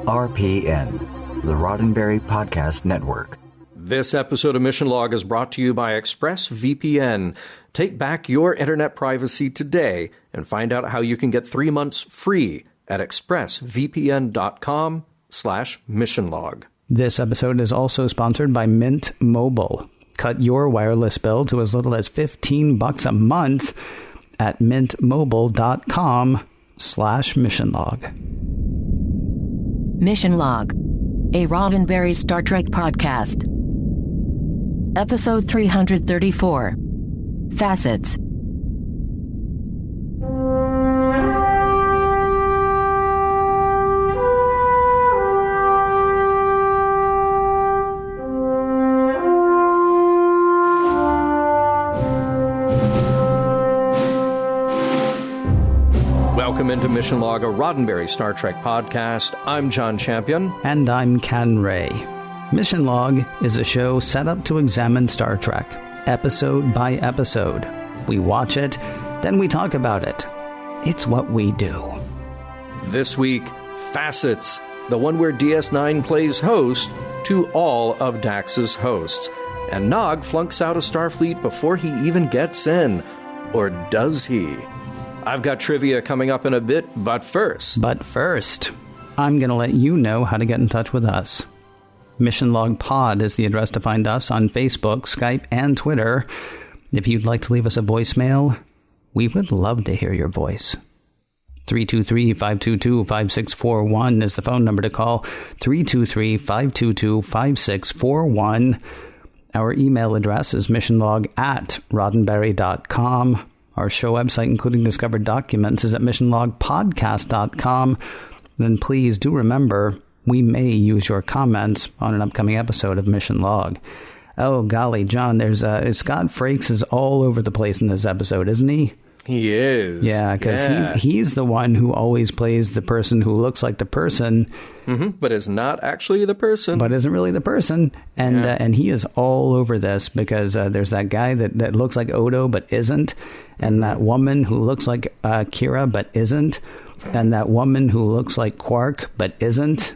RPN, the Roddenberry Podcast Network. This episode of Mission Log is brought to you by ExpressVPN. Take back your internet privacy today and find out how you can get 3 months free at expressvpn.com/missionlog. This episode is also sponsored by Mint Mobile. Cut your wireless bill to as little as $15 a month at mintmobile.com/missionlog. Mission Log, a Roddenberry Star Trek podcast. Episode 334. Facets. Welcome into Mission Log, a Roddenberry Star Trek podcast. I'm John Champion. And I'm Ken Ray. Mission Log is a show set up to examine Star Trek, episode by episode. We watch it, then we talk about it. It's what we do. This week, Facets, the one where DS9 plays host to all of Dax's hosts. And Nog flunks out of Starfleet before he even gets in. Or does he? I've got trivia coming up in a bit, but first, I'm going to let you know how to get in touch with us. Mission Log Pod is the address to find us on Facebook, Skype, and Twitter. If you'd like to leave us a voicemail, we would love to hear your voice. 323-522-5641 is the phone number to call. 323-522-5641. Our email address is missionlog@roddenberry.com. Our show website, including discovered documents, is at missionlogpodcast.com. Then please do remember, we may use your comments on an upcoming episode of Mission Log. Oh, golly, John, there's Scott Frakes is all over the place in this episode, isn't he? He is. Yeah, because he's the one who always plays the person who looks like the person. But is not actually the person. But isn't really the person. And he is all over this because there's that guy that looks like Odo but isn't. And that woman who looks like Kira but isn't. And that woman who looks like Quark but isn't.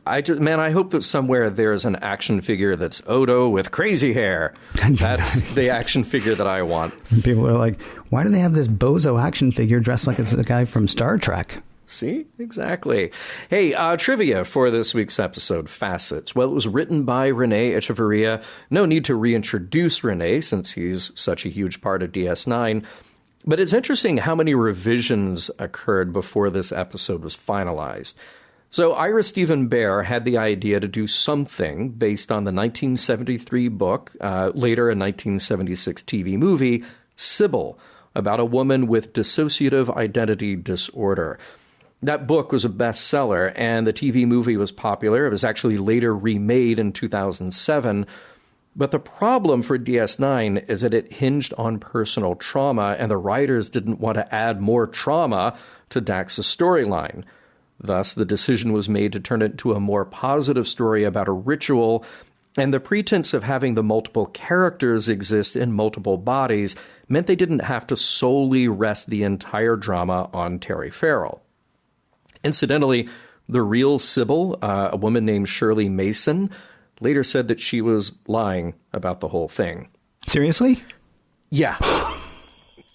I hope that somewhere there's an action figure that's Odo with crazy hair. That's the action figure that I want. People are like, why do they have this bozo action figure dressed like it's the guy from Star Trek? See? Exactly. Hey, trivia for this week's episode, Facets. Well, it was written by Renee Echevarria. No need to reintroduce Renee since he's such a huge part of DS9. But it's interesting how many revisions occurred before this episode was finalized. So Ira Stephen Bear had the idea to do something based on the 1973 book, later a 1976 TV movie, Sybil, about a woman with dissociative identity disorder. That book was a bestseller, and the TV movie was popular. It was actually later remade in 2007. But the problem for DS9 is that it hinged on personal trauma, and the writers didn't want to add more trauma to Dax's storyline. Thus, the decision was made to turn it into a more positive story about a ritual, and the pretense of having the multiple characters exist in multiple bodies meant they didn't have to solely rest the entire drama on Terry Farrell. Incidentally, the real Sybil, a woman named Shirley Mason, later said that she was lying about the whole thing. Seriously? Yeah.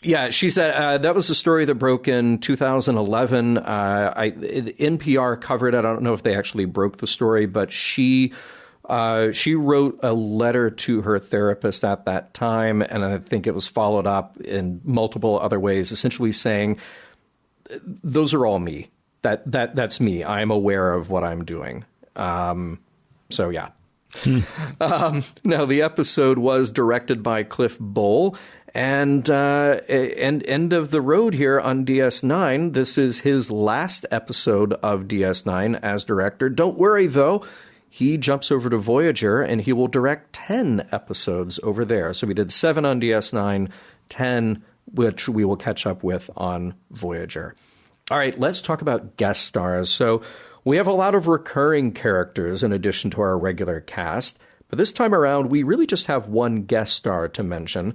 Yeah, she said that was a story that broke in 2011. NPR covered it. I don't know if they actually broke the story, but she wrote a letter to her therapist at that time, and I think it was followed up in multiple other ways, essentially saying, those are all me. That's me. I'm aware of what I'm doing. So, yeah. Now, the episode was directed by Cliff Bowl. And end of the road here on DS9. This is his last episode of DS9 as director. Don't worry, though. He jumps over to Voyager, and he will direct 10 episodes over there. So we did 7 on DS9, 10, which we will catch up with on Voyager. All right, let's talk about guest stars. So we have a lot of recurring characters in addition to our regular cast. But this time around, we really just have one guest star to mention.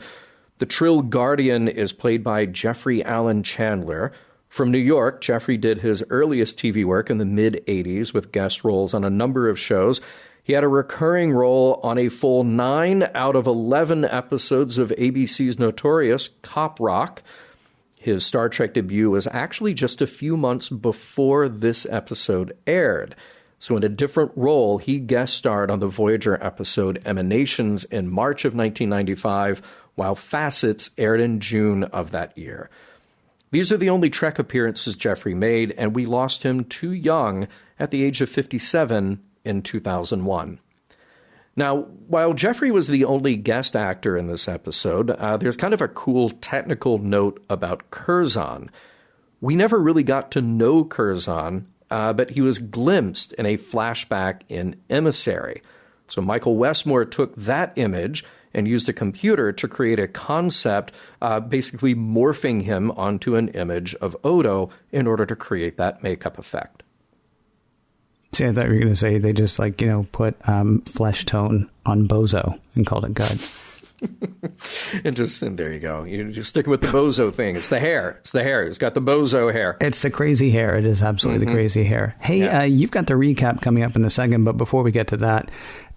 The Trill Guardian is played by Jeffrey Allen Chandler. From New York, Jeffrey did his earliest TV work in the mid-'80s with guest roles on a number of shows. He had a recurring role on a full 9 out of 11 episodes of ABC's notorious Cop Rock. His Star Trek debut was actually just a few months before this episode aired. So in a different role, he guest starred on the Voyager episode Emanations in March of 1995, while Facets aired in June of that year. These are the only Trek appearances Jeffrey made, and we lost him too young at the age of 57 in 2001. Now, while Jeffrey was the only guest actor in this episode, there's kind of a cool technical note about Curzon. We never really got to know Curzon, but he was glimpsed in a flashback in Emissary. So Michael Westmore took that image and used a computer to create a concept, basically morphing him onto an image of Odo in order to create that makeup effect. See, I thought you were going to say they just, put flesh tone on Bozo and called it good. and there you go. You're just sticking with the Bozo thing. It's the hair. It's the hair. It's got the Bozo hair. It's the crazy hair. It is absolutely the crazy hair. Hey, you've got the recap coming up in a second, but before we get to that,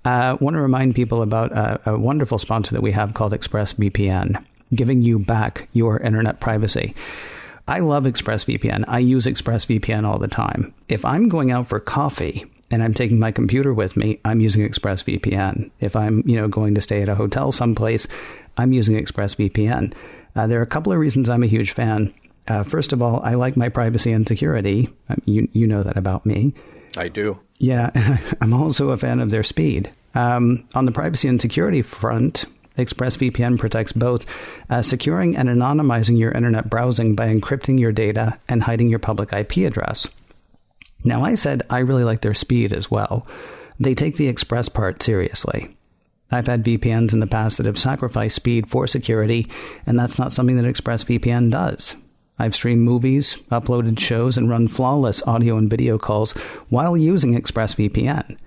I want to remind people about a wonderful sponsor that we have called ExpressVPN, giving you back your internet privacy. I love ExpressVPN. I use ExpressVPN all the time. If I'm going out for coffee and I'm taking my computer with me, I'm using ExpressVPN. If I'm, going to stay at a hotel someplace, I'm using ExpressVPN. There are a couple of reasons I'm a huge fan. First of all, I like my privacy and security. You know that about me. I do. Yeah. I'm also a fan of their speed. On the privacy and security front, ExpressVPN protects both securing and anonymizing your internet browsing by encrypting your data and hiding your public IP address. Now, I said I really like their speed as well. They take the Express part seriously. I've had VPNs in the past that have sacrificed speed for security, and that's not something that ExpressVPN does. I've streamed movies, uploaded shows, and run flawless audio and video calls while using ExpressVPN.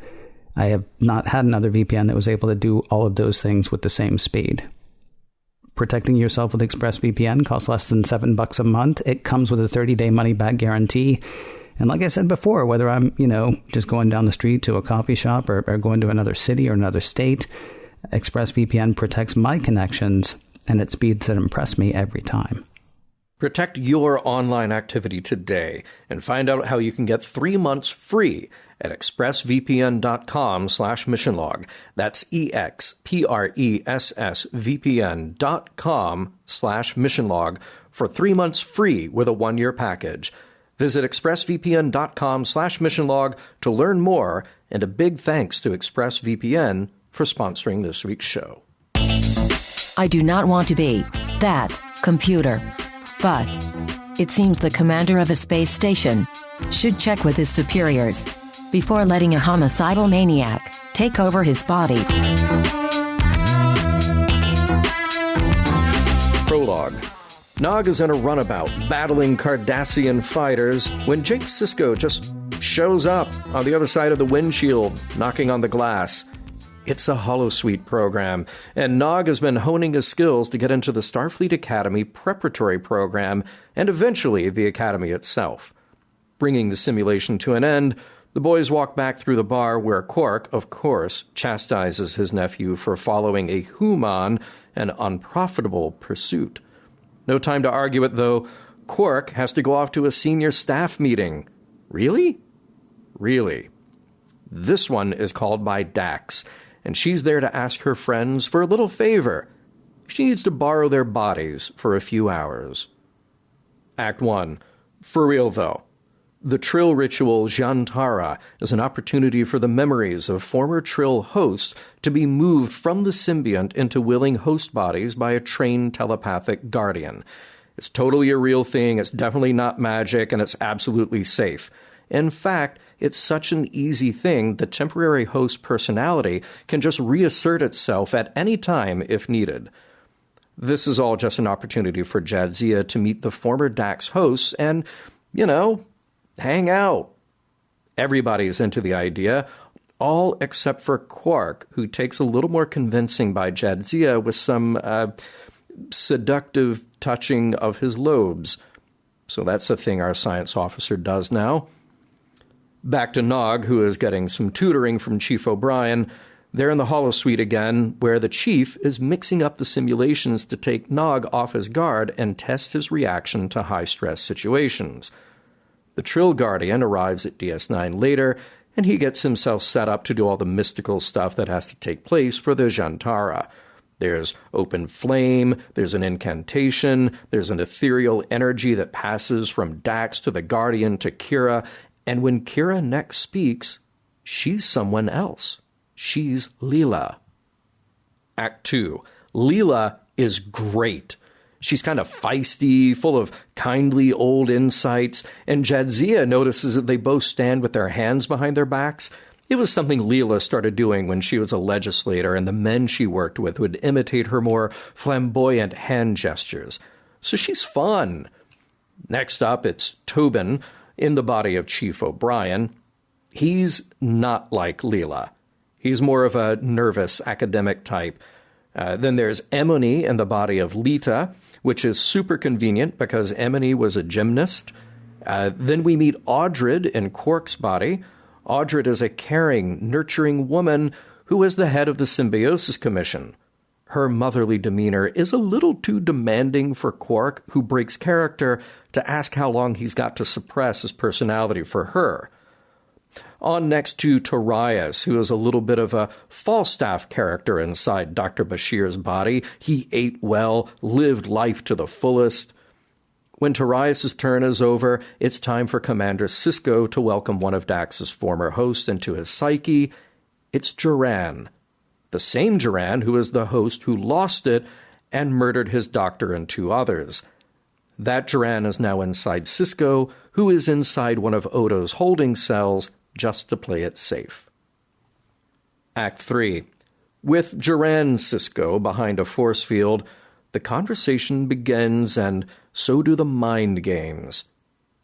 I have not had another VPN that was able to do all of those things with the same speed. Protecting yourself with ExpressVPN costs less than $7 a month. It comes with a 30-day money-back guarantee. And like I said before, whether I'm, just going down the street to a coffee shop or going to another city or another state, ExpressVPN protects my connections and at speeds that impress me every time. Protect your online activity today and find out how you can get 3 months free at expressvpn.com/missionlog. That's expressvpn.com/missionlog for 3 months free with a 1-year package. Visit expressvpn.com/missionlog to learn more, and a big thanks to ExpressVPN for sponsoring this week's show. I do not want to be that computer. But it seems the commander of a space station should check with his superiors before letting a homicidal maniac take over his body. Prologue. Nog is in a runabout, battling Cardassian fighters, when Jake Sisko just shows up on the other side of the windshield, knocking on the glass. It's a holosuite program, and Nog has been honing his skills to get into the Starfleet Academy preparatory program, and eventually the Academy itself. Bringing the simulation to an end, the boys walk back through the bar where Quark, of course, chastises his nephew for following a human and unprofitable pursuit. No time to argue it, though. Quark has to go off to a senior staff meeting. Really? Really. This one is called by Dax, and she's there to ask her friends for a little favor. She needs to borrow their bodies for a few hours. Act 1. For real, though. The Trill ritual Jantara is an opportunity for the memories of former Trill hosts to be moved from the symbiont into willing host bodies by a trained telepathic guardian. It's totally a real thing, it's definitely not magic, and it's absolutely safe. In fact, it's such an easy thing the temporary host personality can just reassert itself at any time if needed. This is all just an opportunity for Jadzia to meet the former Dax hosts and, hang out. Everybody's into the idea, all except for Quark, who takes a little more convincing by Jadzia with some seductive touching of his lobes. So that's the thing our science officer does now. Back to Nog, who is getting some tutoring from Chief O'Brien. They're in the holosuite again, where the Chief is mixing up the simulations to take Nog off his guard and test his reaction to high-stress situations. The Trill Guardian arrives at DS9 later, and he gets himself set up to do all the mystical stuff that has to take place for the Jantara. There's open flame, there's an incantation, there's an ethereal energy that passes from Dax to the Guardian to Kira, and when Kira next speaks, she's someone else. She's Leela. Act 2. Leela is great. She's kind of feisty, full of kindly old insights, and Jadzia notices that they both stand with their hands behind their backs. It was something Leela started doing when she was a legislator, and the men she worked with would imitate her more flamboyant hand gestures. So she's fun. Next up, it's Tobin, in the body of Chief O'Brien. He's not like Leela. He's more of a nervous academic type. Then there's Emony in the body of Lita, which is super convenient because Emony was a gymnast. Then we meet Audred in Quark's body. Audred is a caring, nurturing woman who is the head of the Symbiosis Commission. Her motherly demeanor is a little too demanding for Quark, who breaks character to ask how long he's got to suppress his personality for her. On next to Torias, who is a little bit of a Falstaff character inside Dr. Bashir's body. He ate well, lived life to the fullest. When Torias' turn is over, it's time for Commander Sisko to welcome one of Dax's former hosts into his psyche. It's Duran, the same Duran who is the host who lost it and murdered his doctor and 2 others. That Duran is now inside Sisko, who is inside one of Odo's holding cells, just to play it safe. Act 3. With Duran Sisko behind a force field, the conversation begins, and so do the mind games.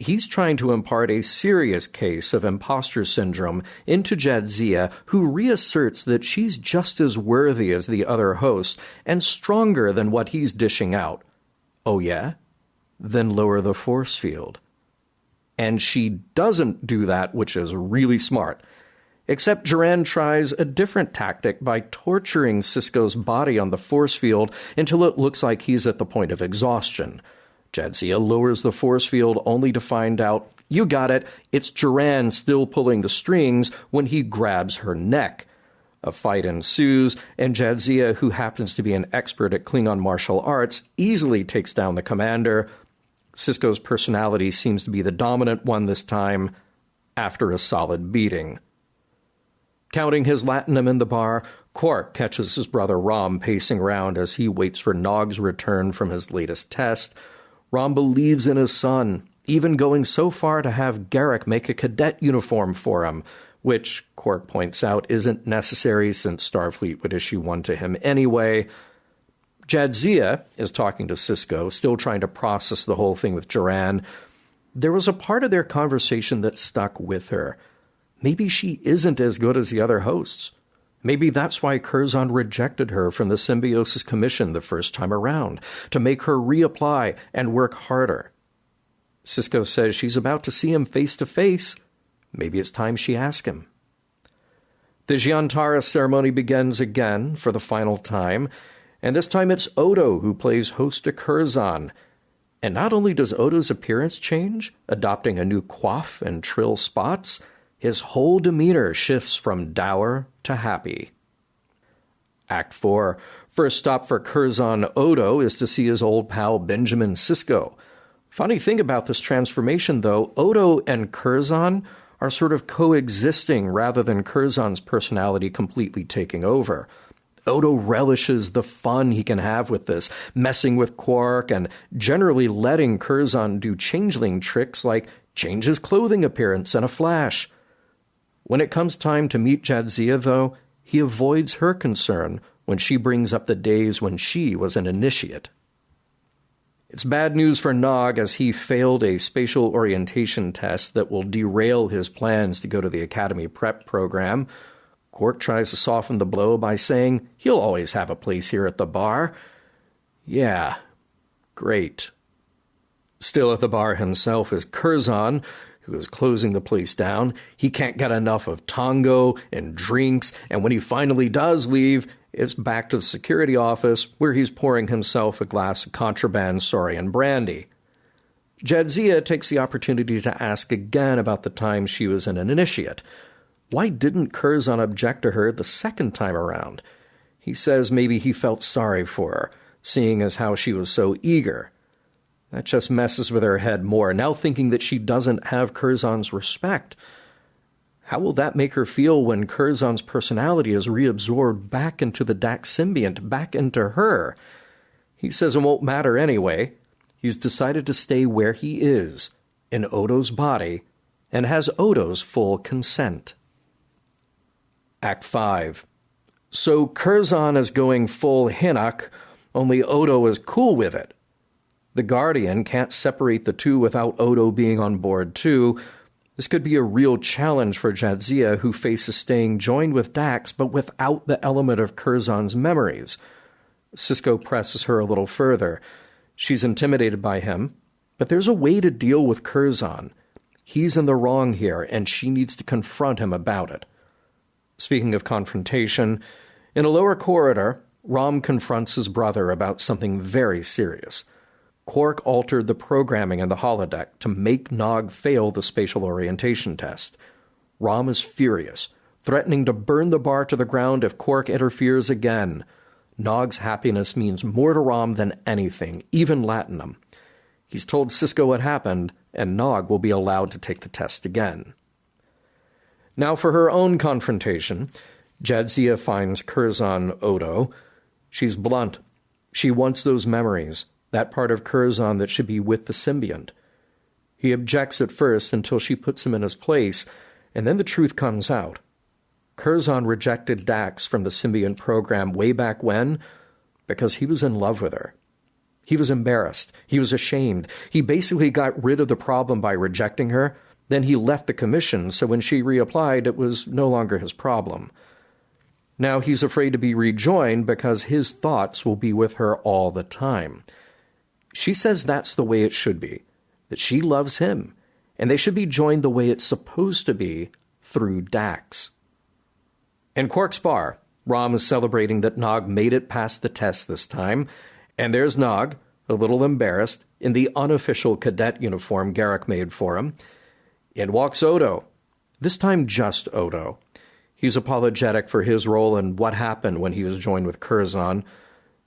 He's trying to impart a serious case of imposter syndrome into Jadzia, who reasserts that she's just as worthy as the other hosts and stronger than what he's dishing out. Oh yeah? Then lower the force field. And she doesn't do that, which is really smart. Except Duran tries a different tactic by torturing Sisko's body on the force field until it looks like he's at the point of exhaustion. Jadzia lowers the force field only to find out, you got it, it's Duran still pulling the strings when he grabs her neck. A fight ensues, and Jadzia, who happens to be an expert at Klingon martial arts, easily takes down the commander. Sisko's personality seems to be the dominant one this time, after a solid beating. Counting his latinum in the bar, Quark catches his brother Rom pacing around as he waits for Nog's return from his latest test. Rom believes in his son, even going so far to have Garrick make a cadet uniform for him, which, Quark points out, isn't necessary since Starfleet would issue one to him anyway. Jadzia is talking to Sisko, still trying to process the whole thing with Duran. There was a part of their conversation that stuck with her. Maybe she isn't as good as the other hosts. Maybe that's why Curzon rejected her from the Symbiosis Commission the first time around, to make her reapply and work harder. Sisko says she's about to see him face to face. Maybe it's time she asks him. The Jantara ceremony begins again for the final time, and this time it's Odo who plays host to Curzon. And not only does Odo's appearance change, adopting a new coif and trill spots, his whole demeanor shifts from dour to happy. Act 4. First stop for Curzon Odo is to see his old pal Benjamin Sisko. Funny thing about this transformation, though, Odo and Curzon are sort of coexisting rather than Curzon's personality completely taking over. Odo relishes the fun he can have with this, messing with Quark and generally letting Curzon do changeling tricks like change his clothing appearance in a flash. When it comes time to meet Jadzia, though, he avoids her concern when she brings up the days when she was an initiate. It's bad news for Nog as he failed a spatial orientation test that will derail his plans to go to the Academy prep program. Quark tries to soften the blow by saying he'll always have a place here at the bar. Yeah, great. Still at the bar himself is Curzon, who is closing the place down. He can't get enough of tango and drinks, and when he finally does leave, it's back to the security office, where he's pouring himself a glass of contraband Saurian brandy. Jadzia takes the opportunity to ask again about the time she was an initiate. Why didn't Curzon object to her the second time around? He says maybe he felt sorry for her, seeing as how she was so eager. That just messes with her head more, now thinking that she doesn't have Curzon's respect. How will that make her feel when Curzon's personality is reabsorbed back into the Dax symbiont, back into her? He says it won't matter anyway. He's decided to stay where he is, in Odo's body, and has Odo's full consent. Act 5. So Curzon is going full Hinnock, only Odo is cool with it. The Guardian can't separate the two without Odo being on board too. This could be a real challenge for Jadzia, who faces staying joined with Dax, but without the element of Curzon's memories. Sisko presses her a little further. She's intimidated by him, but there's a way to deal with Curzon. He's in the wrong here, and she needs to confront him about it. Speaking of confrontation, in a lower corridor, Rom confronts his brother about something very serious. Quark altered the programming in the holodeck to make Nog fail the spatial orientation test. Rom is furious, threatening to burn the bar to the ground if Quark interferes again. Nog's happiness means more to Rom than anything, even Latinum. He's told Sisko what happened, and Nog will be allowed to take the test again. Now for her own confrontation, Jadzia finds Curzon Odo. She's blunt. She wants those memories, that part of Curzon that should be with the symbiont. He objects at first until she puts him in his place, and then the truth comes out. Curzon rejected Dax from the symbiont program way back when because he was in love with her. He was embarrassed. He was ashamed. He basically got rid of the problem by rejecting her. Then he left the commission, so when she reapplied, it was no longer his problem. Now he's afraid to be rejoined because his thoughts will be with her all the time. She says that's the way it should be, that she loves him, and they should be joined the way it's supposed to be, through Dax. In Quark's bar, Rom is celebrating that Nog made it past the test this time, and there's Nog, a little embarrassed, in the unofficial cadet uniform Garak made for him. In walks Odo, this time just Odo. He's apologetic for his role and what happened when he was joined with Curzon.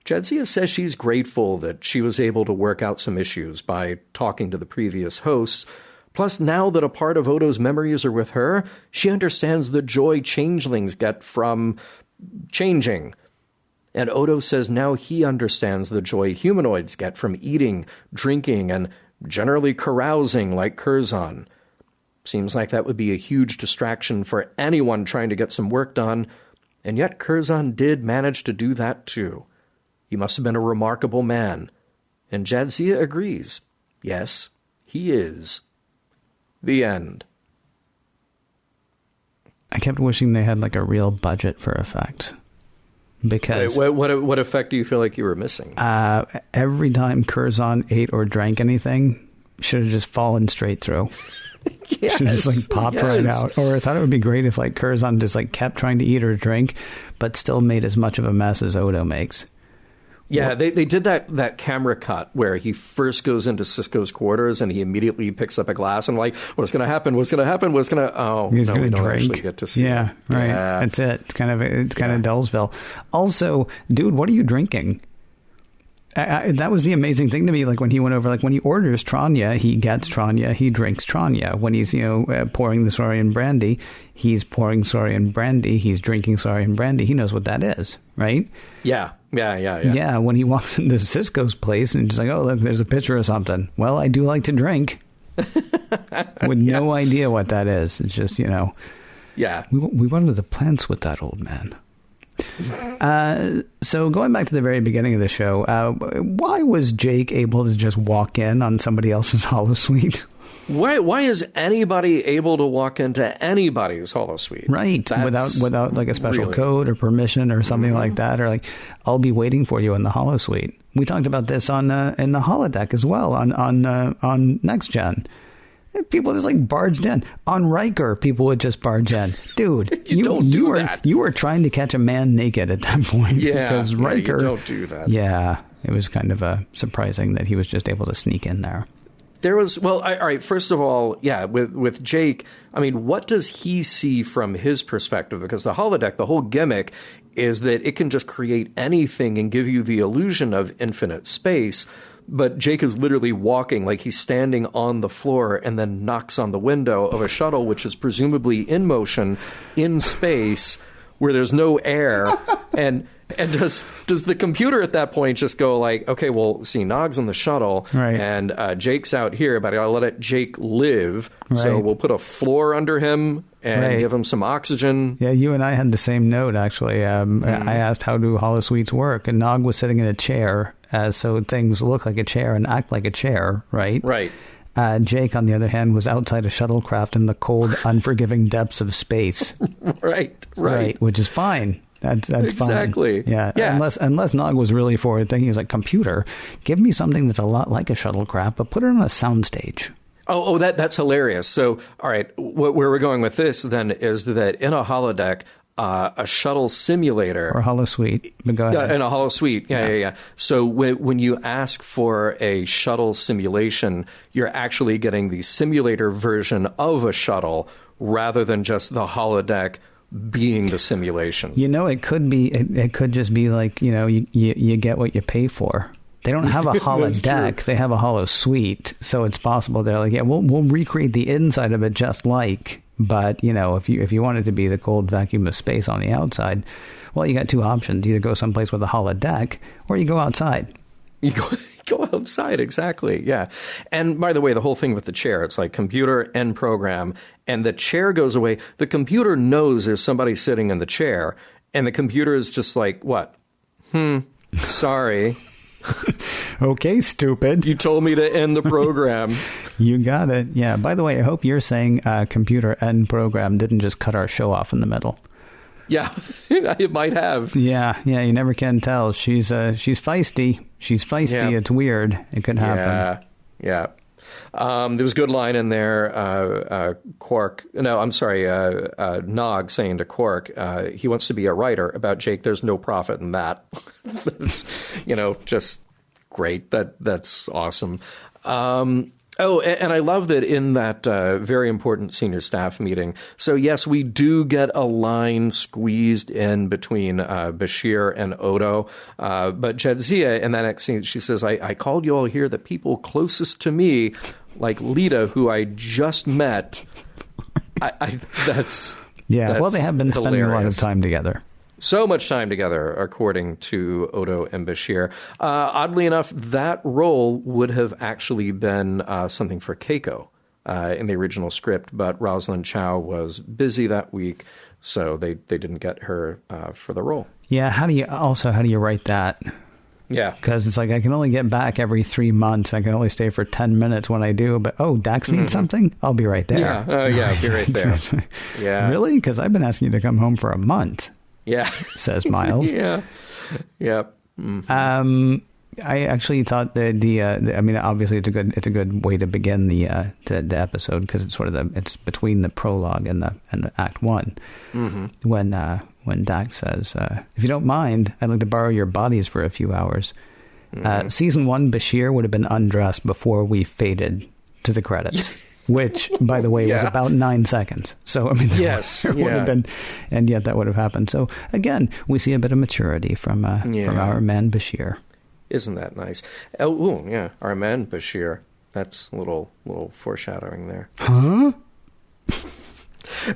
Jadzia says she's grateful that she was able to work out some issues by talking to the previous hosts. Plus, now that a part of Odo's memories are with her, she understands the joy changelings get from changing. And Odo says now he understands the joy humanoids get from eating, drinking, and generally carousing like Curzon. Seems like that would be a huge distraction for anyone trying to get some work done, and yet Curzon did manage to do that too. He must have been a remarkable man, and Jadzia agrees. Yes, he is. The end. I kept wishing they had like a real budget for effect. Because what effect do you feel like you were missing? Every time Curzon ate or drank anything, should have just fallen straight through. Yes, should just like popped right out. Or I thought it would be great if like Curzon just like kept trying to eat or drink, but still made as much of a mess as Odo makes. Yeah, they did that camera cut where he first goes into Sisko's quarters and he immediately picks up a glass and like, what's going to happen? What's going to happen? What's going to... Oh, he's no, going we to don't drink. actually get to see. Yeah, it. right. Yeah. That's it. It's kind of Dellsville. Also, dude, what are you drinking? That was the amazing thing to me. Like when he went over, like when he orders Tranya, he gets Tranya, he drinks Tranya. When he's, pouring the Saurian brandy, he's pouring Saurian brandy, he's drinking Saurian brandy. He knows what that is, right? Yeah. Yeah, when he walks into Sisko's place and just like, oh, look, there's a pitcher or something. Well, I do like to drink. With no idea what that is. It's just, Yeah. We went to the plants with that old man. So going back to the very beginning of the show, why was Jake able to just walk in on somebody else's holosuite? Why is anybody able to walk into anybody's holosuite? Right. Without like a special code or permission or something like that, or like, I'll be waiting for you in the holosuite. We talked about this in the holodeck as well on Next Gen. People just like barged in. On Riker, people would just barge in. Dude, you were trying to catch a man naked at that point. Yeah, because Riker, you don't do that. Yeah, it was kind of surprising that he was just able to sneak in there. There was, all right, first of all, yeah, with Jake, I mean, what does he see from his perspective? Because the holodeck, the whole gimmick is that it can just create anything and give you the illusion of infinite space. But Jake is literally walking, like he's standing on the floor and then knocks on the window of a shuttle, which is presumably in motion in space where there's no air. And does the computer at that point just go like, okay, well, see, Nog's on the shuttle and Jake's out here, but I'll let Jake live. Right. So we'll put a floor under him and give him some oxygen. Yeah, you and I had the same note, actually. I asked, how do holosuites work? And Nog was sitting in a chair, so things look like a chair and act like a chair, right? Right. Jake, on the other hand, was outside a shuttlecraft in the cold, unforgiving depths of space. Right. Which is fine. That's exactly. Fine. Yeah. Unless Nog was really forward thinking, he was like, computer, give me something that's a lot like a shuttlecraft, but put it on a soundstage. Oh, that's hilarious. So, all right, where we're going with this then is that in a holodeck, a shuttle simulator or a holosuite. But go ahead. In a holosuite, yeah. So when you ask for a shuttle simulation, you're actually getting the simulator version of a shuttle rather than just the holodeck being the simulation. You know, it could be. It could just be like, you know, you get what you pay for. They don't have a holodeck; they have a holosuite. So it's possible they're like, yeah, we'll recreate the inside of it just like. But, you know, if you wanted to be the cold vacuum of space on the outside, well, you got two options. You either go someplace with a holodeck or you go outside. You go outside, exactly, yeah. And by the way, the whole thing with the chair, it's like computer and program, and the chair goes away. The computer knows there's somebody sitting in the chair, and the computer is just like, what? Sorry. Okay, stupid. You told me to end the program. You got it. Yeah. By the way, I hope you're saying computer and program didn't just cut our show off in the middle. Yeah, it might have. Yeah. You never can tell. She's feisty. She's feisty. Yeah. It's weird. It could happen. Yeah. There was a good line in there. Quark. No, I'm sorry. Nog saying to Quark, he wants to be a writer about Jake. There's no profit in that. That's, just great. That's awesome. And I love that in that very important senior staff meeting. So, yes, we do get a line squeezed in between Bashir and Odo. But Jadzia, in that next scene, she says, I called you all here, the people closest to me, like Lita, who I just met. That's well, they have been spending hilarious. A lot of time together. So much time together, according to Odo and Bashir. Oddly enough, that role would have actually been something for Keiko in the original script, but Rosalind Chow was busy that week, so they didn't get her for the role. Yeah, how do you write that? Yeah. Because it's like, I can only get back every 3 months. I can only stay for 10 minutes when I do. But, Dax needs something? I'll be right there. Yeah, I'll be right there. Yeah. Really? Because I've been asking you to come home for a month. Yeah. Says Miles. Yeah. Mm-hmm. I actually thought that I mean, obviously it's a good way to begin the episode, because it's sort of it's between the prologue and the Act 1. Mm-hmm. When Dax says, if you don't mind, I'd like to borrow your bodies for a few hours. Mm-hmm. Season 1, Bashir would have been undressed before we faded to the credits. Which, by the way, was about 9 seconds. So, I mean, there would have been, and yet that would have happened. So, again, we see a bit of maturity from our man Bashir. Isn't that nice? Oh, yeah, our man Bashir. That's a little foreshadowing there. Huh?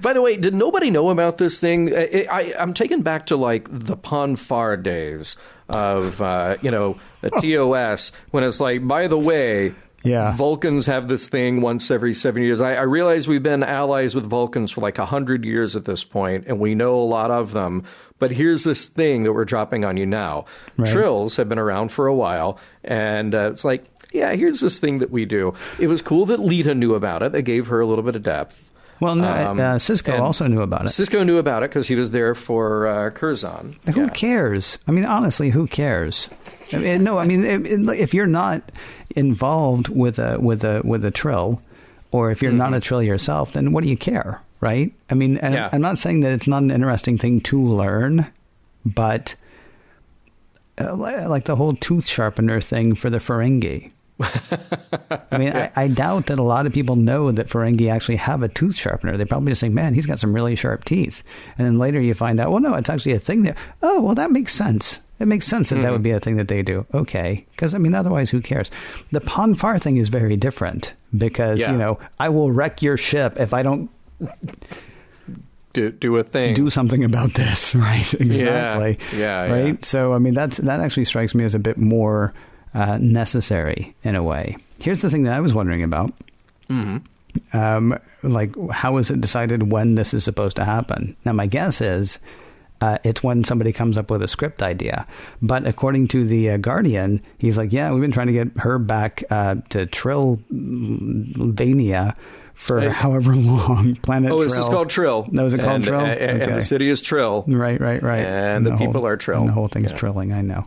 By the way, did nobody know about this thing? I'm taken back to, like, the Ponfar days of, the TOS, when it's like, by the way... Yeah. Vulcans have this thing once every 7 years. I realize we've been allies with Vulcans for like 100 years at this point, and we know a lot of them. But here's this thing that we're dropping on you now. Right. Trills have been around for a while, and it's like, yeah, here's this thing that we do. It was cool that Lita knew about it. They gave her a little bit of depth. Well, no, Sisko also knew about it. Sisko knew about it because he was there for Curzon. Who cares? I mean, honestly, who cares? I mean, if you're not involved with a Trill, or if you're not a Trill yourself, then what do you care, right? I mean, and I'm not saying that it's not an interesting thing to learn, but like the whole tooth sharpener thing for the Ferengi. I mean, I doubt that a lot of people know that Ferengi actually have a tooth sharpener. They probably just think, man, he's got some really sharp teeth. And then later you find out, well, no, it's actually a thing there. Oh, well, that makes sense. It makes sense that that would be a thing that they do. Okay. Because, I mean, otherwise, who cares? The Ponfar thing is very different because, I will wreck your ship if I don't do a thing. Do something about this, right? Exactly. Yeah. Right? Yeah. So, I mean, that actually strikes me as a bit more necessary in a way. Here's the thing that I was wondering about. Like, how is it decided when this is supposed to happen? Now, my guess is it's when somebody comes up with a script idea. But according to the Guardian, he's like, yeah, we've been trying to get her back to Trillvania for however long. Planet Trill. Oh, this is called Trill. No, is it called Trill? And the city is Trill. Right. And the people are Trill. And the whole thing's trilling, I know.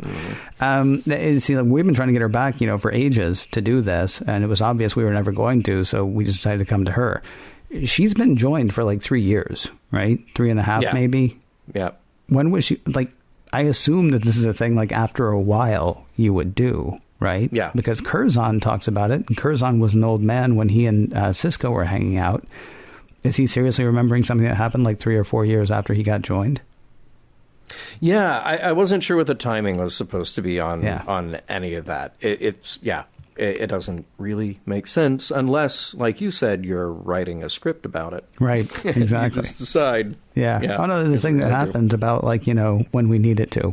See, like, we've been trying to get her back, for ages to do this, and it was obvious we were never going to, so we just decided to come to her. She's been joined for like 3 years, right? 3.5 maybe? Yeah. When was she, like, I assume that this is a thing, like, after a while you would do, right? Yeah. Because Curzon talks about it, and Curzon was an old man when he and Sisko were hanging out. Is he seriously remembering something that happened like 3 or 4 years after he got joined? Yeah, I wasn't sure what the timing was supposed to be on any of that. It doesn't really make sense unless, like you said, you're writing a script about it. Right, exactly. You just decide. Yeah. Oh, no, there's a thing that happens about, like, when we need it to.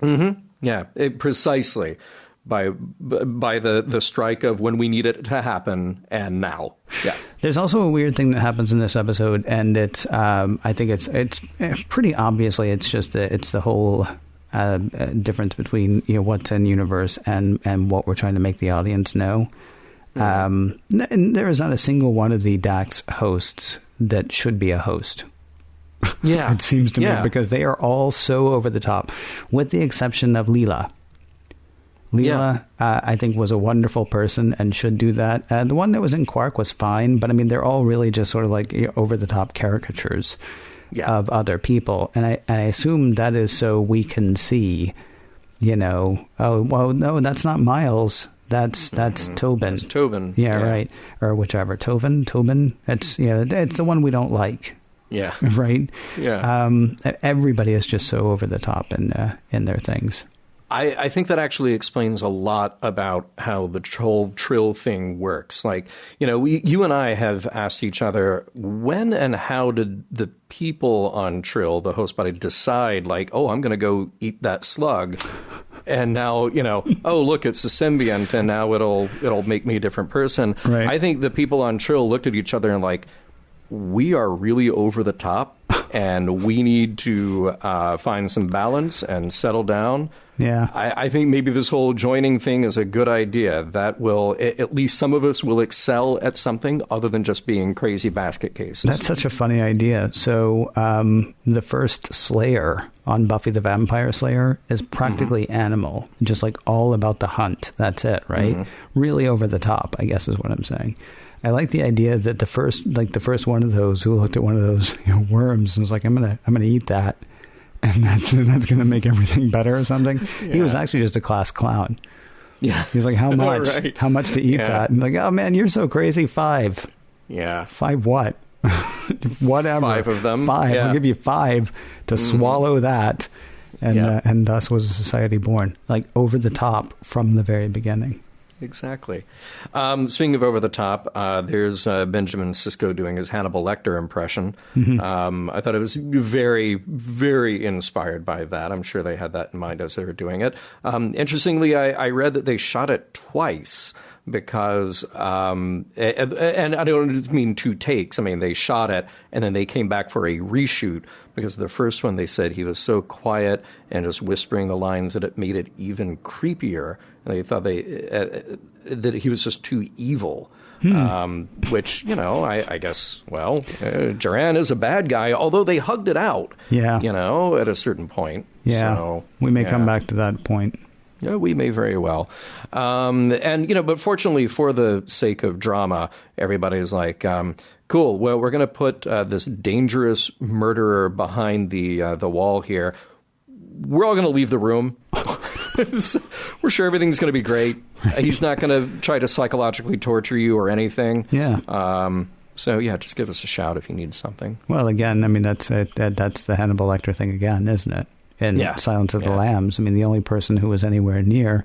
Mm-hmm. Yeah, precisely. By the strike of when we need it to happen and now. Yeah. There's also a weird thing that happens in this episode, and it's I think it's pretty obviously it's just it's the whole difference between what's in universe and what we're trying to make the audience know. And there is not a single one of the Dax hosts that should be a host. Yeah, it seems to me, because they are all so over the top, with the exception of Leela. Leela, I think, was a wonderful person and should do that. The one that was in Quark was fine, but I mean, they're all really just sort of like over-the-top caricatures of other people. And I assume that is so we can see, oh, well, no, that's not Miles. That's Tobin. That's Tobin. Yeah, right. Or whichever. Tobin. It's the one we don't like. Yeah. Right? Yeah. Everybody is just so over the top in their things. I think that actually explains a lot about how the whole Trill thing works. Like, you and I have asked each other, when and how did the people on Trill, the host body, decide, like, oh, I'm going to go eat that slug. And now, oh, look, it's a symbiont, and now it'll make me a different person. Right. I think the people on Trill looked at each other and like, we are really over the top, and we need to find some balance and settle down. Yeah. I think maybe this whole joining thing is a good idea. That will, at least some of us will excel at something other than just being crazy basket cases. That's such a funny idea. So the first Slayer on Buffy the Vampire Slayer is practically animal, just like all about the hunt. That's it, right? Really over the top, I guess is what I'm saying. I like the idea that the first one of those who looked at one of those worms and was like, I'm gonna eat that. And that's going to make everything better or something. Yeah. He was actually just a class clown. Yeah. He was like, how much? Right. How much to eat that? And like, oh, man, you're so crazy. 5. Yeah. 5 what? Whatever. 5 of them. 5. Yeah. I'll give you 5 to swallow that. And thus was a society born. Like, over the top from the very beginning. Exactly. Speaking of over the top, there's Benjamin Sisko doing his Hannibal Lecter impression. I thought it was very, very inspired by that. I'm sure they had that in mind as they were doing it. Interestingly, I read that they shot it twice because, and I don't mean 2 takes. I mean, they shot it and then they came back for a reshoot because the first one they said he was so quiet and just whispering the lines that it made it even creepier. And they thought that he was just too evil. Which, I guess, Duran is a bad guy, although they hugged it out, at a certain point. Yeah, so, we may come back to that point. Yeah, we may very well. But fortunately, for the sake of drama, everybody's like, cool, well, we're going to put this dangerous murderer behind the wall here. We're all going to leave the room. We're sure everything's going to be great. Right. He's not going to try to psychologically torture you or anything. Yeah. Just give us a shout if you need something. Well, again, I mean, that's the Hannibal Lecter thing again, isn't it? In Silence of the Lambs, I mean, the only person who was anywhere near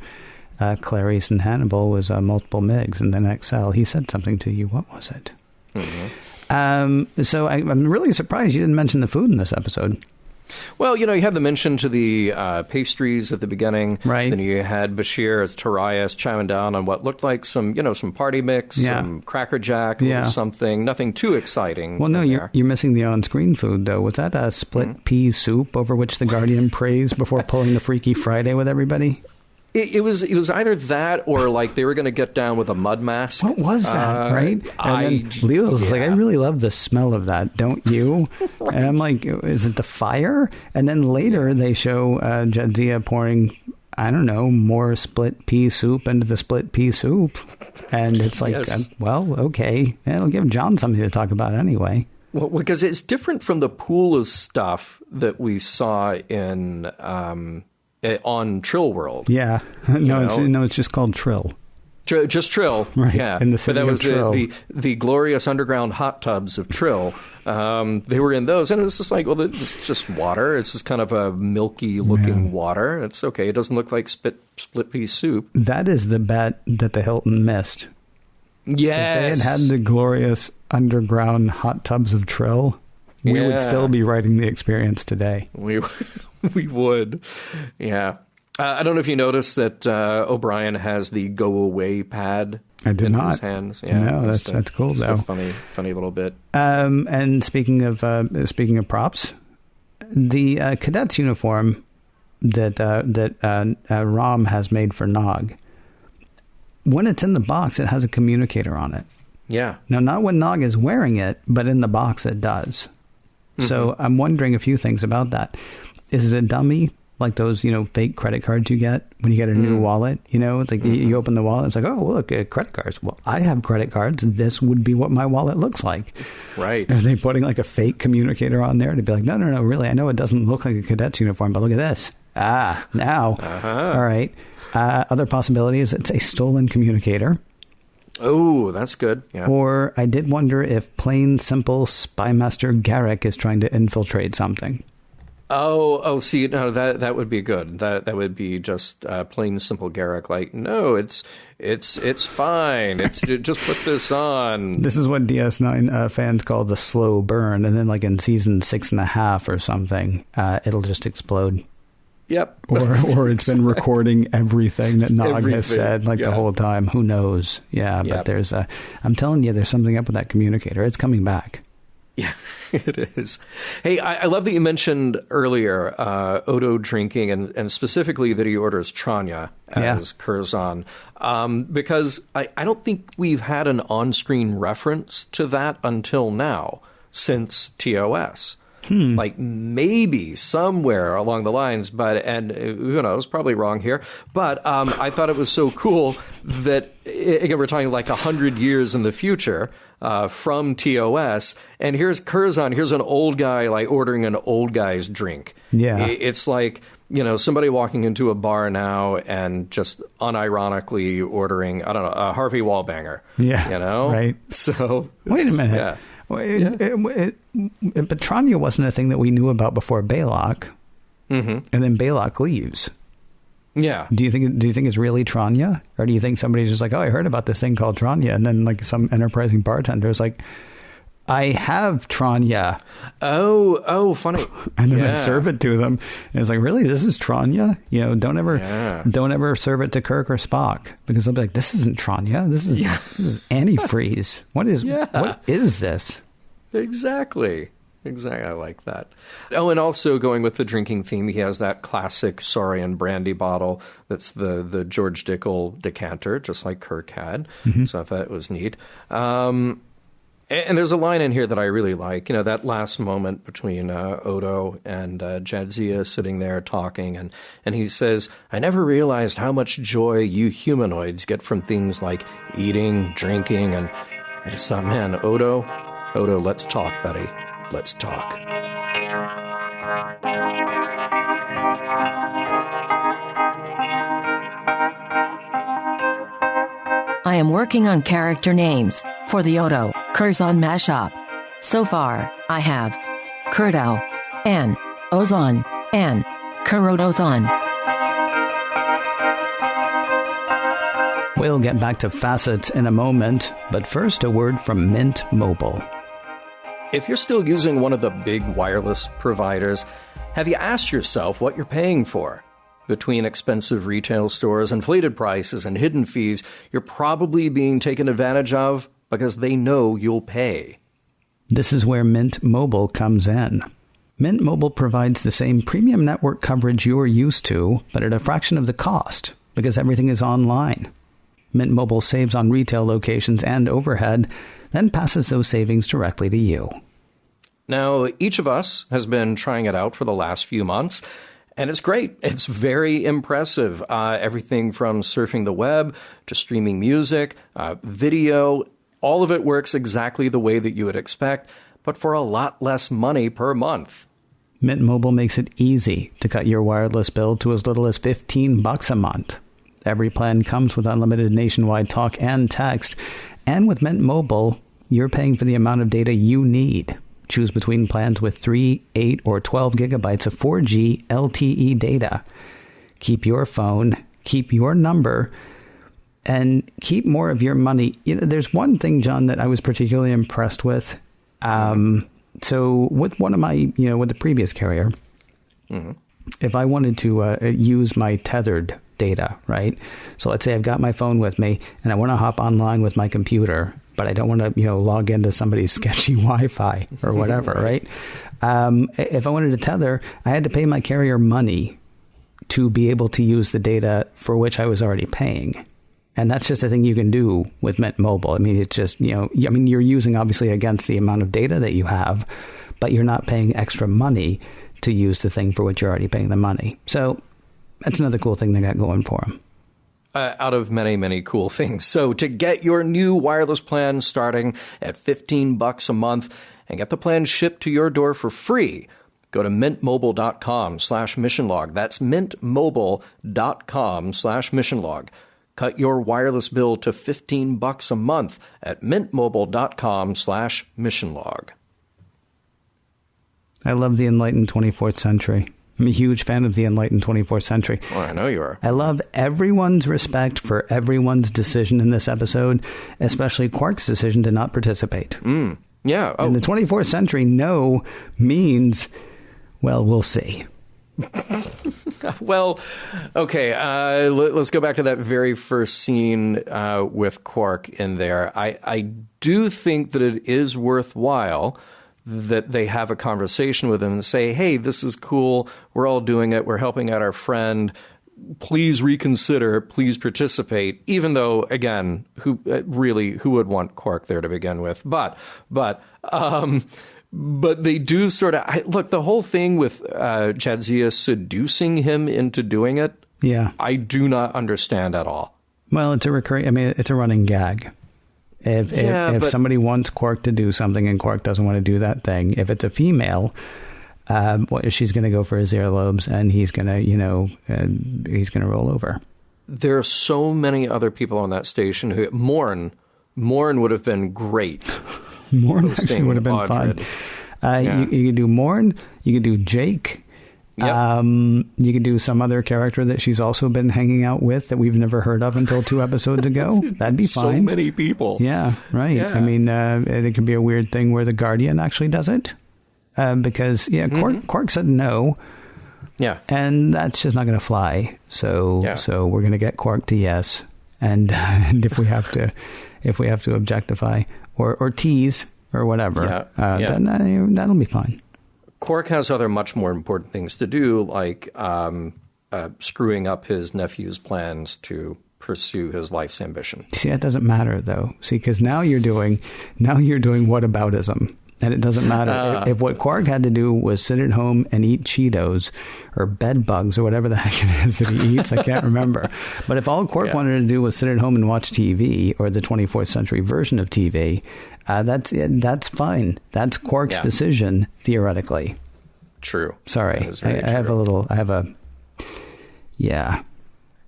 Clarice and Hannibal was multiple MIGs, and then XL. He said something to you. What was it? Mm-hmm. So I'm really surprised you didn't mention the food in this episode. Well, you had the mention to the pastries at the beginning. Right. Then you had Bashir Tarias chiming down on what looked like some party mix, some Cracker Jack, or something. Nothing too exciting. Well, no, you're missing the on-screen food, though. Was that a split pea soup over which the Guardian praised before pulling the Freaky Friday with everybody? It was either that or like they were going to get down with a mud mask. What was that, right? And then Leo was like, I really love the smell of that, don't you? Right. And I'm like, is it the fire? And then later they show Jadzia pouring, I don't know, more split pea soup into the split pea soup. And it's like, okay. It'll give John something to talk about anyway. Well, because it's different from the pool of stuff that we saw in... on Trill World. Yeah. It's just called Trill. Just Trill. Right. Yeah. In the city but that was Trill. The glorious underground hot tubs of Trill. They were in those, and it was just like, well, it's just water. It's just kind of a milky looking water. It's okay. It doesn't look like split pea soup. That is the bet that the Hilton missed. Yes. If they had the glorious underground hot tubs of Trill, we would still be writing the experience today. We would. Yeah. I don't know if you noticed that O'Brien has the go away pad in his hands. Yeah, no, that's cool, though. A funny little bit. And speaking of props, the cadet's uniform that Rom has made for Nog, when it's in the box, it has a communicator on it. Yeah. Now, not when Nog is wearing it, but in the box it does. Mm-hmm. So I'm wondering a few things about that. Is it a dummy, like those, fake credit cards you get when you get a new wallet? It's like you open the wallet, it's like, oh, look, credit cards. Well, I have credit cards. This would be what my wallet looks like. Right. Are they putting like a fake communicator on there to be like, no, really, I know it doesn't look like a cadet's uniform, but look at this. Now. Uh-huh. All right. Other possibility is it's a stolen communicator. Oh, that's good. Yeah. Or I did wonder if plain, simple Spymaster Garrick is trying to infiltrate something. Oh, see, no, that would be good. That would be just plain, simple Garrick. Like, no, it's fine. It's just put this on. This is what DS9 fans call the slow burn, and then like in season 6.5 or something, it'll just explode. Yep. Or it's been recording everything that Nog has said the whole time. Who knows? Yeah, but there's I'm telling you, there's something up with that communicator. It's coming back. Yeah, it is. Hey, I love that you mentioned earlier Odo drinking and specifically that he orders Tranya as Curzon, because I don't think we've had an on-screen reference to that until now since TOS. Like maybe somewhere along the lines, and who knows, probably wrong here. But I thought it was so cool that, again, we're talking like 100 years in the future from TOS, and here's Curzon, here's an old guy like ordering an old guy's drink. Yeah. It's like, somebody walking into a bar now and just unironically ordering, I don't know, a Harvey Wallbanger. Yeah. Right. So wait a minute. Yeah. But Tranya wasn't a thing that we knew about before Baylock, and then Baylock leaves. Yeah. Do you think it's really Tranya, or do you think somebody's just like, oh, I heard about this thing called Tranya, and then like some enterprising bartender is like, I have Tranya. Oh, funny. And then I serve it to them, and it's like, really, this is Tranya? Don't ever serve it to Kirk or Spock, because they'll be like, this isn't Tranya. This is antifreeze. What is this? Exactly. Exactly. I like that. Oh, and also going with the drinking theme, he has that classic Saurian brandy bottle that's the George Dickel decanter, just like Kirk had. So I thought it was neat. And there's a line in here that I really like. You know, that last moment between Odo and Jadzia sitting there talking, and he says, "I never realized how much joy you humanoids get from things like eating, drinking," and I just thought, man, Odo, let's talk, buddy. Let's talk. I am working on character names for the Odo Curzon mashup. So far, I have Kurdo, and Ozon, and Kurodozon. We'll get back to Facets in a moment, but first a word from Mint Mobile. If you're still using one of the big wireless providers, have you asked yourself what you're paying for? Between expensive retail stores, inflated prices, and hidden fees, you're probably being taken advantage of because they know you'll pay. This is where Mint Mobile comes in. Mint Mobile provides the same premium network coverage you're used to, but at a fraction of the cost, because everything is online. Mint Mobile saves on retail locations and overhead, then passes those savings directly to you. Now, each of us has been trying it out for the last few months, and it's great. It's very impressive. Everything from surfing the web to streaming music, video, all of it works exactly the way that you would expect, but for a lot less money per month. Mint Mobile makes it easy to cut your wireless bill to as little as $15 a month. Every plan comes with unlimited nationwide talk and text, and with Mint Mobile, you're paying for the amount of data you need. Choose between plans with 3, 8, or 12 gigabytes of 4G LTE data. Keep your phone, keep your number, and keep more of your money. You know, there's one thing, John, that I was particularly impressed with. So with one of my, with the previous carrier, if I wanted to use my tethered data, right? So let's say I've got my phone with me and I want to hop online with my computer, but I don't want to, log into somebody's sketchy Wi-Fi or whatever, right? If I wanted to tether, I had to pay my carrier money to be able to use the data for which I was already paying. And that's just a thing you can do with Mint Mobile. I mean, it's just, you're using obviously against the amount of data that you have, but you're not paying extra money to use the thing for which you're already paying the money. So that's another cool thing they got going for them. Out of many, many cool things. So to get your new wireless plan starting at $15 a month and get the plan shipped to your door for free, go to mintmobile.com/missionlog. That's mintmobile.com/missionlog. Cut your wireless bill to $15 a month at mintmobile.com/missionlog. I love the enlightened 24th century. I'm a huge fan of the enlightened 24th century. Well, I know you are. I love everyone's respect for everyone's decision in this episode, especially Quark's decision to not participate. Yeah. Oh. In the 24th century, no means, well, we'll see. Well, okay, let's go back to that very first scene with Quark in there. I do think that it is worthwhile that they have a conversation with him and say, hey, this is cool. We're all doing it. We're helping out our friend. Please reconsider. Please participate. Even though, again, who would want Quark there to begin with? But they do sort of look. The whole thing with Jadzia seducing him into doing it. Yeah, I do not understand at all. Well, it's a running gag. If somebody wants Quark to do something and Quark doesn't want to do that thing, if it's a female, she's going to go for his earlobes and he's going to roll over. There are so many other people on that station who Morn would have been great. Morn actually would have been fun. You could do Morn. You could do Jake. Yep. You could do some other character that she's also been hanging out with that we've never heard of until 2 episodes ago. That'd be fine. So many people. Yeah, right. Yeah. I mean, it could be a weird thing where the Guardian actually does it. Because, Quark said no. Yeah. And that's just not going to fly. So we're going to get Quark to yes. And if we have to objectify or tease or whatever, then that'll be fine. Quark has other much more important things to do, like screwing up his nephew's plans to pursue his life's ambition. See, that doesn't matter, though. See, because now you're doing whataboutism. And it doesn't matter. If what Quark had to do was sit at home and eat Cheetos or bed bugs or whatever the heck it is that he eats, I can't remember. But if all Quark wanted to do was sit at home and watch TV, or the 24th century version of TV, that's fine. That's Quark's decision, theoretically. True. Sorry.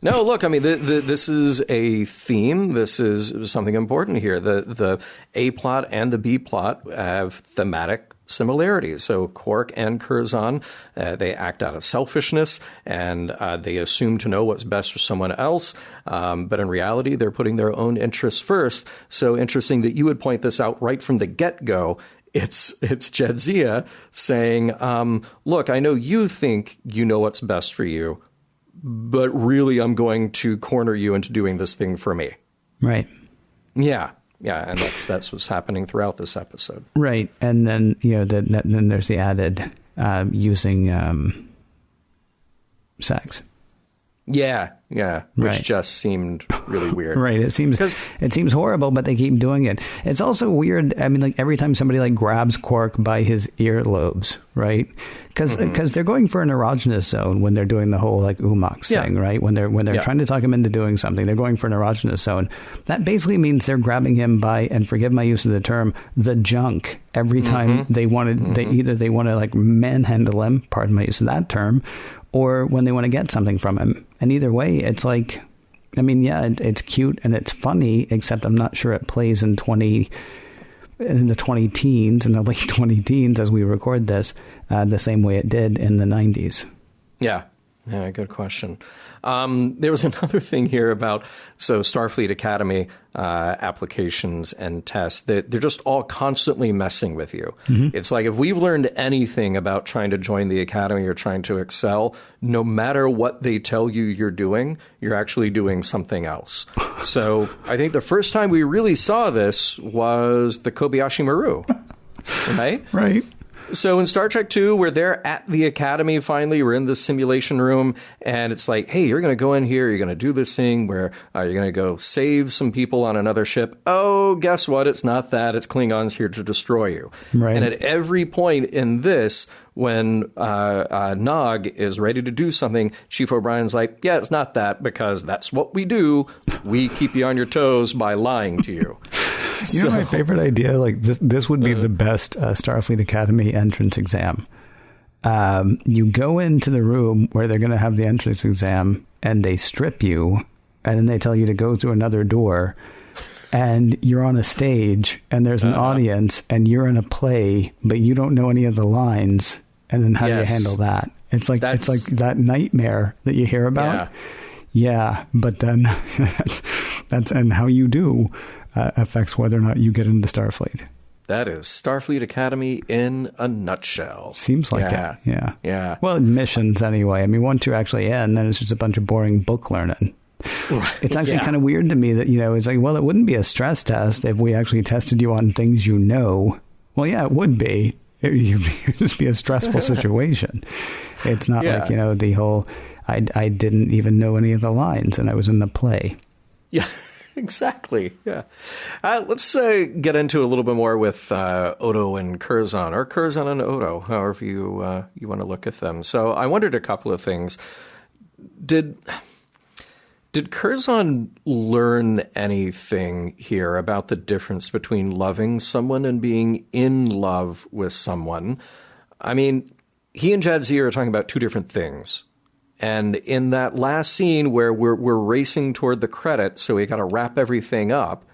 No, look, I mean, this is a theme. This is something important here. The A plot and the B plot have thematic similarities. So Quark and Curzon, they act out of selfishness, and they assume to know what's best for someone else. But in reality, they're putting their own interests first. So interesting that you would point this out right from the get-go. It's Jadzia saying, look, I know you think you know what's best for you, but really, I'm going to corner you into doing this thing for me. Right. Yeah. And that's what's happening throughout this episode. Right. And then, then there's the added using sex. Yeah. Which just seemed really weird. Right. It seems horrible, but they keep doing it. It's also weird. I mean, like every time somebody grabs Quark by his earlobes, right? Because they're going for an erogenous zone when they're doing the whole Umox thing, right? When they're trying to talk him into doing something, they're going for an erogenous zone. That basically means they're grabbing him by, and forgive my use of the term, the junk every time they want to. They want to manhandle him. Pardon my use of that term. Or when they want to get something from him. And either way, it's it's cute and it's funny, except I'm not sure it plays in the 20 teens, in the late 20 teens as we record this, the same way it did in the 90s. Yeah, good question. There was another thing here about Starfleet Academy applications and tests. They're just all constantly messing with you. Mm-hmm. It's like if we've learned anything about trying to join the Academy or trying to excel, no matter what they tell you you're doing, you're actually doing something else. So I think the first time we really saw this was the Kobayashi Maru, right? Right. So in Star Trek II, where they're at the Academy, finally, we're in the simulation room, and it's like, hey, you're going to go in here, you're going to do this thing where you're going to go save some people on another ship. Oh, guess what? It's not that. It's Klingons here to destroy you. Right. And at every point in this, when Nog is ready to do something, Chief O'Brien's like, yeah, it's not that, because that's what we do. We keep you on your toes by lying to you. You know, my favorite idea, this would be the best Starfleet Academy entrance exam. You go into the room where they're going to have the entrance exam, and they strip you, and then they tell you to go through another door, and you're on a stage, and there's an audience, and you're in a play, but you don't know any of the lines, and then how do you handle that? It's like that nightmare that you hear about. Yeah, but then that's and how you do affects whether or not you get into Starfleet. That is Starfleet Academy in a nutshell. Seems like it. Yeah. Well, missions anyway. I mean, once you're actually in, then it's just a bunch of boring book learning. Right. It's actually kind of weird to me that, it's like, well, it wouldn't be a stress test if we actually tested you on things you know. Well, yeah, it would be. It would just be a stressful situation. It's not like, the whole, I didn't even know any of the lines and I was in the play. Yeah. Exactly. Yeah. Let's get into a little bit more with Odo and Curzon, or Curzon and Odo, however you want to look at them. So I wondered a couple of things. Did Curzon learn anything here about the difference between loving someone and being in love with someone? I mean, he and Jadzia are talking about two different things. And in that last scene where we're racing toward the credit, so we got to wrap everything up,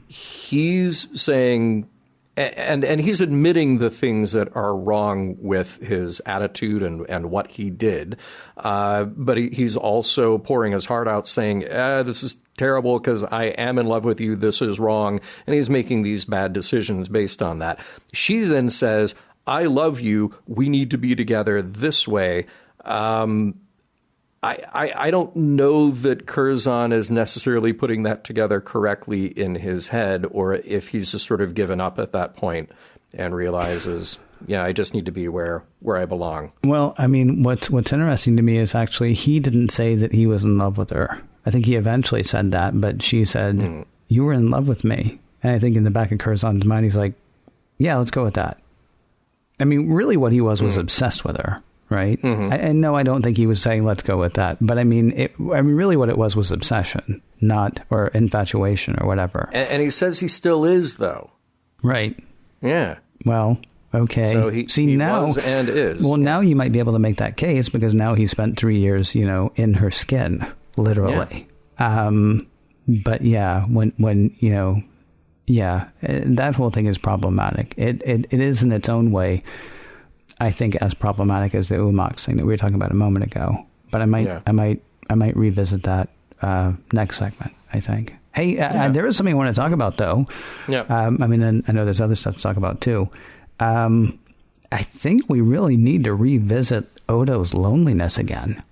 he's saying, and he's admitting the things that are wrong with his attitude and what he did. But he's also pouring his heart out saying, this is terrible because I am in love with you. This is wrong. And he's making these bad decisions based on that. She then says, I love you. We need to be together this way. I don't know that Curzon is necessarily putting that together correctly in his head, or if he's just sort of given up at that point and realizes, yeah, I just need to be where I belong. Well, I mean, what's interesting to me is actually he didn't say that he was in love with her. I think he eventually said that, but she said, you were in love with me. And I think in the back of Curzon's mind, he's like, yeah, let's go with that. I mean, really what he was obsessed with her, right? And no, I don't think he was saying, let's go with that. But I mean, really what it was obsession, or infatuation or whatever. And he says he still is, though. Right. Yeah. Well, okay. So he now, was and is. Well, now you might be able to make that case because now he spent 3 years, in her skin, literally. Yeah. But yeah, when that whole thing is problematic. It is in its own way, I think, as problematic as the Umox thing that we were talking about a moment ago. But I might revisit that next segment, I think. Hey, there is something I want to talk about, though. Yeah. I mean, I know there's other stuff to talk about, too. I think we really need to revisit Odo's loneliness again.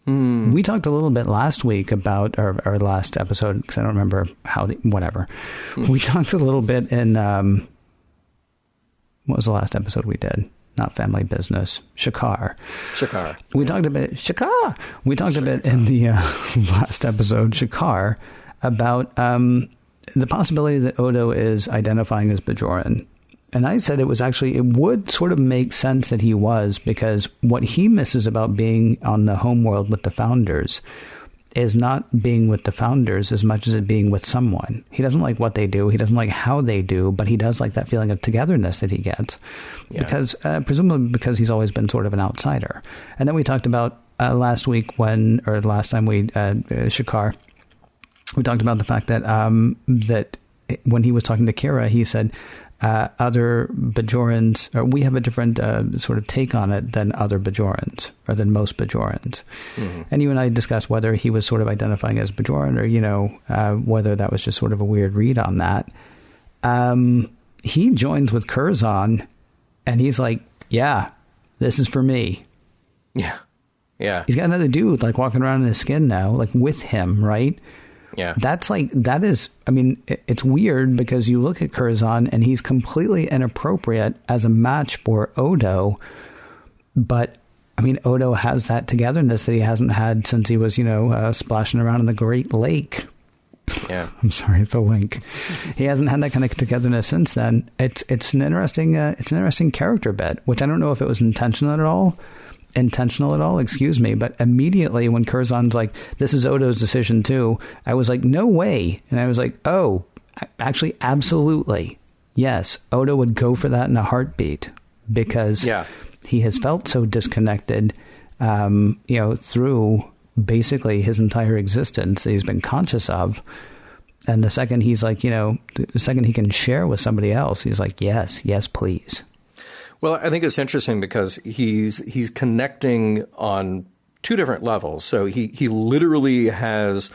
We talked a little bit last week about our last episode, because I don't remember whatever. We talked a little bit in, what was the last episode we did? Not Family Business. Shakar. We talked a bit in the last episode, Shakar, about the possibility that Odo is identifying as Bajoran. And I said it would sort of make sense that he was, because what he misses about being on the homeworld with the Founders is not being with the Founders as much as it being with someone. He doesn't like what they do. He doesn't like how they do, but he does like that feeling of togetherness that he gets. Yeah. Because presumably because he's always been sort of an outsider. And then we talked about last time we Shakar, we talked about the fact that that when he was talking to Kira, he said, other Bajorans, or we have a different sort of take on it than other Bajorans, or than most Bajorans. And you and I discussed whether he was sort of identifying as Bajoran, or, whether that was just sort of a weird read on that. He joins with Curzon, and he's like, yeah, this is for me. Yeah. Yeah. He's got another dude, like, walking around in his skin now, like, with him, right? Yeah. It's weird because you look at Curzon and he's completely inappropriate as a match for Odo. But, I mean, Odo has that togetherness that he hasn't had since he was, splashing around in the Great Lake. Yeah. I'm sorry, the link. He hasn't had that kind of togetherness since then. It's an interesting character bit, which I don't know if it was intentional at all, but immediately when Curzon's like, this is Odo's decision too, I was like, no way. And I was like, oh, actually, absolutely. Yes, Odo would go for that in a heartbeat, because he has felt so disconnected, through basically his entire existence that he's been conscious of. And the second he's like, the second he can share with somebody else, he's like, yes, please. Well, I think it's interesting because he's connecting on two different levels. So he literally has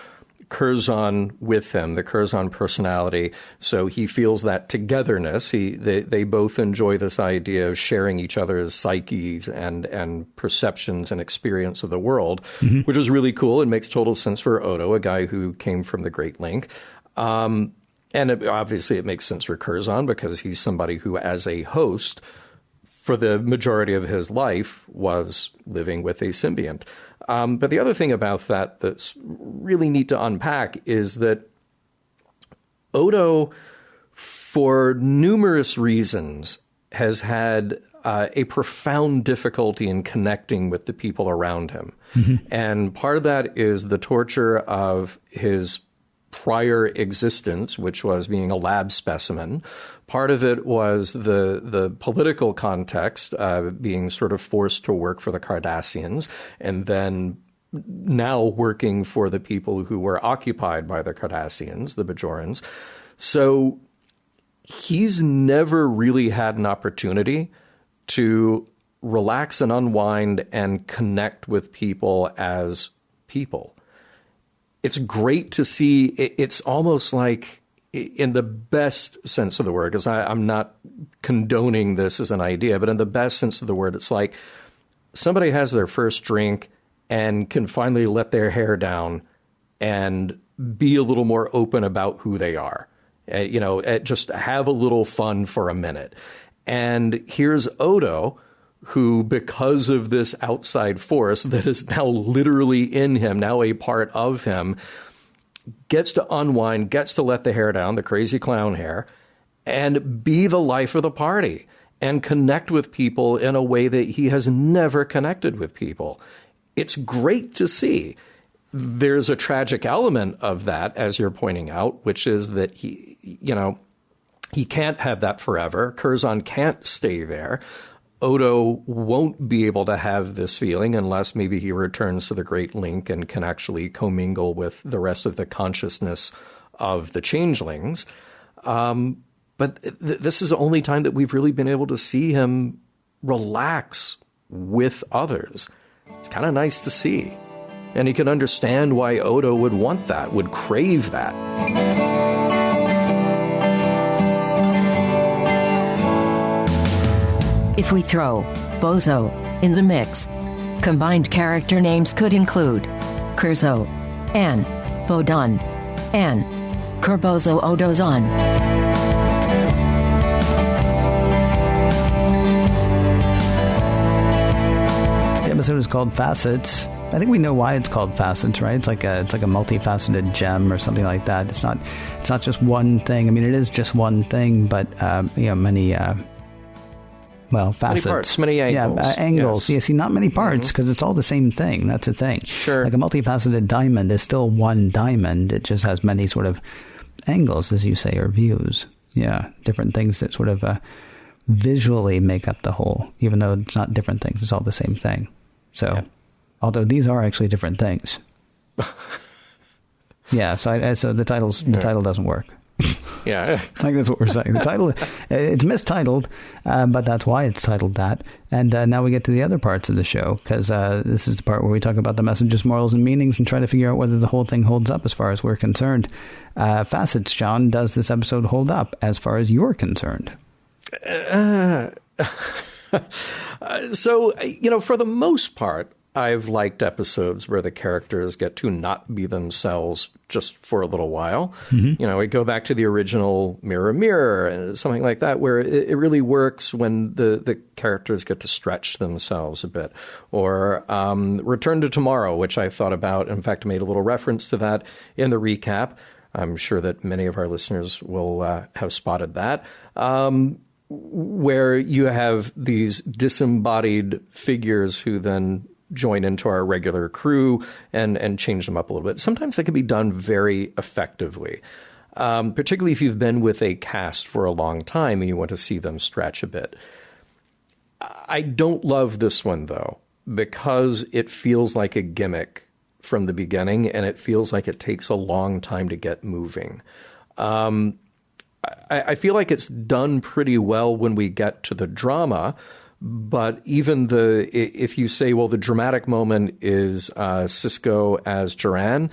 Curzon with him, the Curzon personality. So he feels that togetherness. They both enjoy this idea of sharing each other's psyches and perceptions and experience of the world, which is really cool. It makes total sense for Odo, a guy who came from the Great Link. And obviously it makes sense for Curzon because he's somebody who, as a host, for the majority of his life, was living with a symbiont. But the other thing about that that's really neat to unpack is that Odo, for numerous reasons, has had a profound difficulty in connecting with the people around him. And part of that is the torture of his prior existence, which was being a lab specimen. Part of it was the political context, being sort of forced to work for the Cardassians, and then now working for the people who were occupied by the Cardassians, the Bajorans. So he's never really had an opportunity to relax and unwind and connect with people as people. It's great to see. It's almost like, in the best sense of the word, because I'm not condoning this as an idea, but in the best sense of the word, it's like somebody has their first drink and can finally let their hair down and be a little more open about who they are. Just have a little fun for a minute. And here's Odo, who, because of this outside force that is now literally in him, now a part of him, gets to unwind, gets to let the hair down, the crazy clown hair, and be the life of the party and connect with people in a way that he has never connected with people. It's great to see. There's a tragic element of that, as you're pointing out, which is that he can't have that forever. Curzon can't stay there. Odo won't be able to have this feeling unless maybe he returns to the Great Link and can actually commingle with the rest of the consciousness of the changelings. But this is the only time that we've really been able to see him relax with others. It's kind of nice to see. And he can understand why Odo would want that, would crave that. If we throw Bozo in the mix, combined character names could include Curzo, Anne, Bodon, Anne, Curbozo Odozon. The episode is called Facets. I think we know why it's called Facets, right? It's like a multifaceted gem or something like that. It's not just one thing. I mean, it is just one thing, but many facets. Many parts, many angles. Yeah, angles. Yes. Yeah, see, not many parts, because it's all the same thing. That's the thing. Sure. Like a multifaceted diamond is still one diamond. It just has many sort of angles, as you say, or views. Yeah, different things that sort of visually make up the whole, even though it's not different things. It's all the same thing. So, although these are actually different things. Yeah, so the title doesn't work. Yeah. I think that's what we're saying. The title, it's mistitled, but that's why it's titled that. And now we get to the other parts of the show, because this is the part where we talk about the messages, morals, and meanings and try to figure out whether the whole thing holds up as far as we're concerned. Facets, John, does this episode hold up as far as you're concerned? So, for the most part, I've liked episodes where the characters get to not be themselves just for a little while. Mm-hmm. We go back to the original Mirror, Mirror, and something like that, where it really works when the characters get to stretch themselves a bit. Or Return to Tomorrow, which I thought about, in fact, made a little reference to that in the recap. I'm sure that many of our listeners will have spotted that. Where you have these disembodied figures who then join into our regular crew and change them up a little bit. Sometimes that can be done very effectively, particularly if you've been with a cast for a long time and you want to see them stretch a bit. I don't love this one, though, because it feels like a gimmick from the beginning, and it feels like it takes a long time to get moving. I feel like it's done pretty well when we get to the drama, but even if you say, well, the dramatic moment is Sisko as Duran,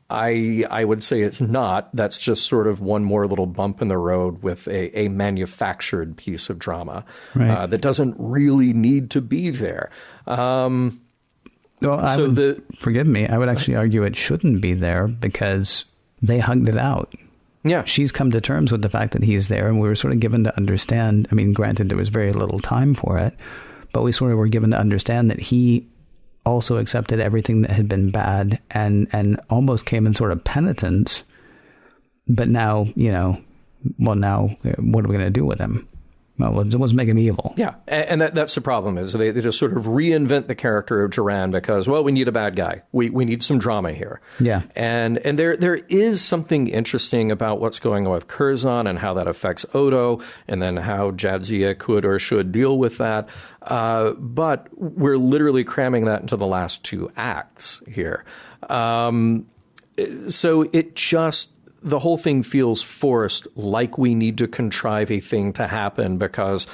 I would say it's not. That's just sort of one more little bump in the road with a manufactured piece of drama that doesn't really need to be there. Forgive me, I would actually argue it shouldn't be there because they hugged it out. Yeah. She's come to terms with the fact that he's there, and we were sort of given to understand, I mean, granted, there was very little time for it, but we sort of were given to understand that he also accepted everything that had been bad and almost came in sort of penitence. But now, what are we going to do with him? Well, let's make him evil. Yeah, and that's the problem, is they just sort of reinvent the character of Duran because, well, we need a bad guy. We need some drama here. Yeah. And there is something interesting about what's going on with Curzon and how that affects Odo, and then how Jadzia could or should deal with that. But we're literally cramming that into the last two acts here. So it just... the whole thing feels forced, like we need to contrive a thing to happen because,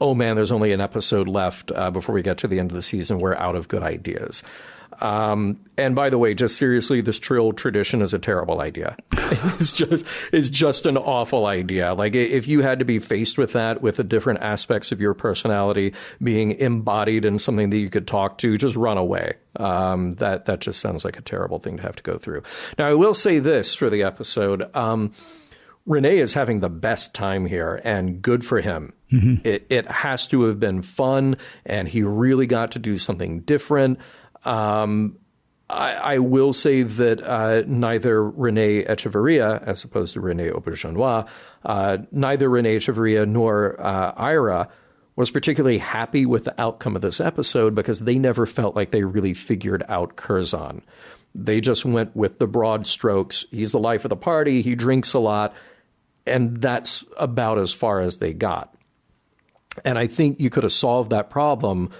oh man, there's only an episode left before we get to the end of the season. We're out of good ideas. And by the way, just seriously, this trill tradition is a terrible idea. It's just an awful idea. Like, if you had to be faced with that, with the different aspects of your personality being embodied in something that you could talk to, just run away. That just sounds like a terrible thing to have to go through. Now, I will say this for the episode. Renee is having the best time here, and good for him. Mm-hmm. It has to have been fun, and he really got to do something different. I will say that neither Renee Echeverria, as opposed to Renee Auberjonois, neither Renee Echeverria nor Ira was particularly happy with the outcome of this episode, because they never felt like they really figured out Curzon. They just went with the broad strokes. He's the life of the party. He drinks a lot. And that's about as far as they got. And I think you could have solved that problem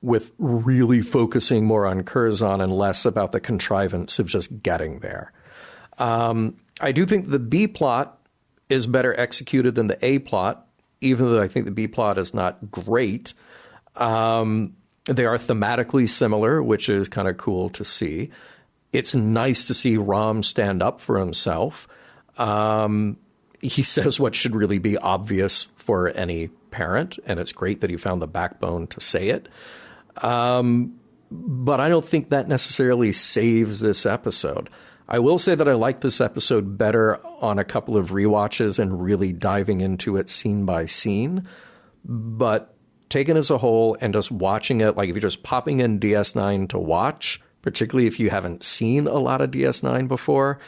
with really focusing more on Curzon and less about the contrivance of just getting there. I do think the B plot is better executed than the A plot, even though I think the B plot is not great. They are thematically similar, which is kind of cool to see. It's nice to see Rom stand up for himself. He says what should really be obvious for any parent, and it's great that he found the backbone to say it. But I don't think that necessarily saves this episode. I will say that I like this episode better on a couple of rewatches and really diving into it scene by scene. But taken as a whole and just watching it, like if you're just popping in DS9 to watch, particularly if you haven't seen a lot of DS9 before,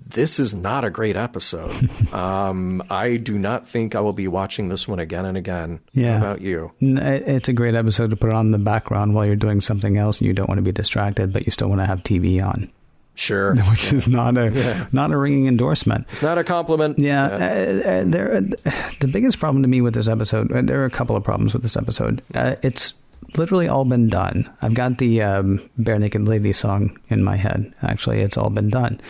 this is not a great episode. I do not think I will be watching this one again and again. Yeah. How about you? It's a great episode to put on the background while you're doing something else and you don't want to be distracted, but you still want to have TV on. Sure. Which is not a ringing endorsement. It's not a compliment. Yeah. The biggest problem to me with this episode, there are a couple of problems with this episode. It's literally all been done. I've got the Bare Naked Lady song in my head. Actually, it's all been done.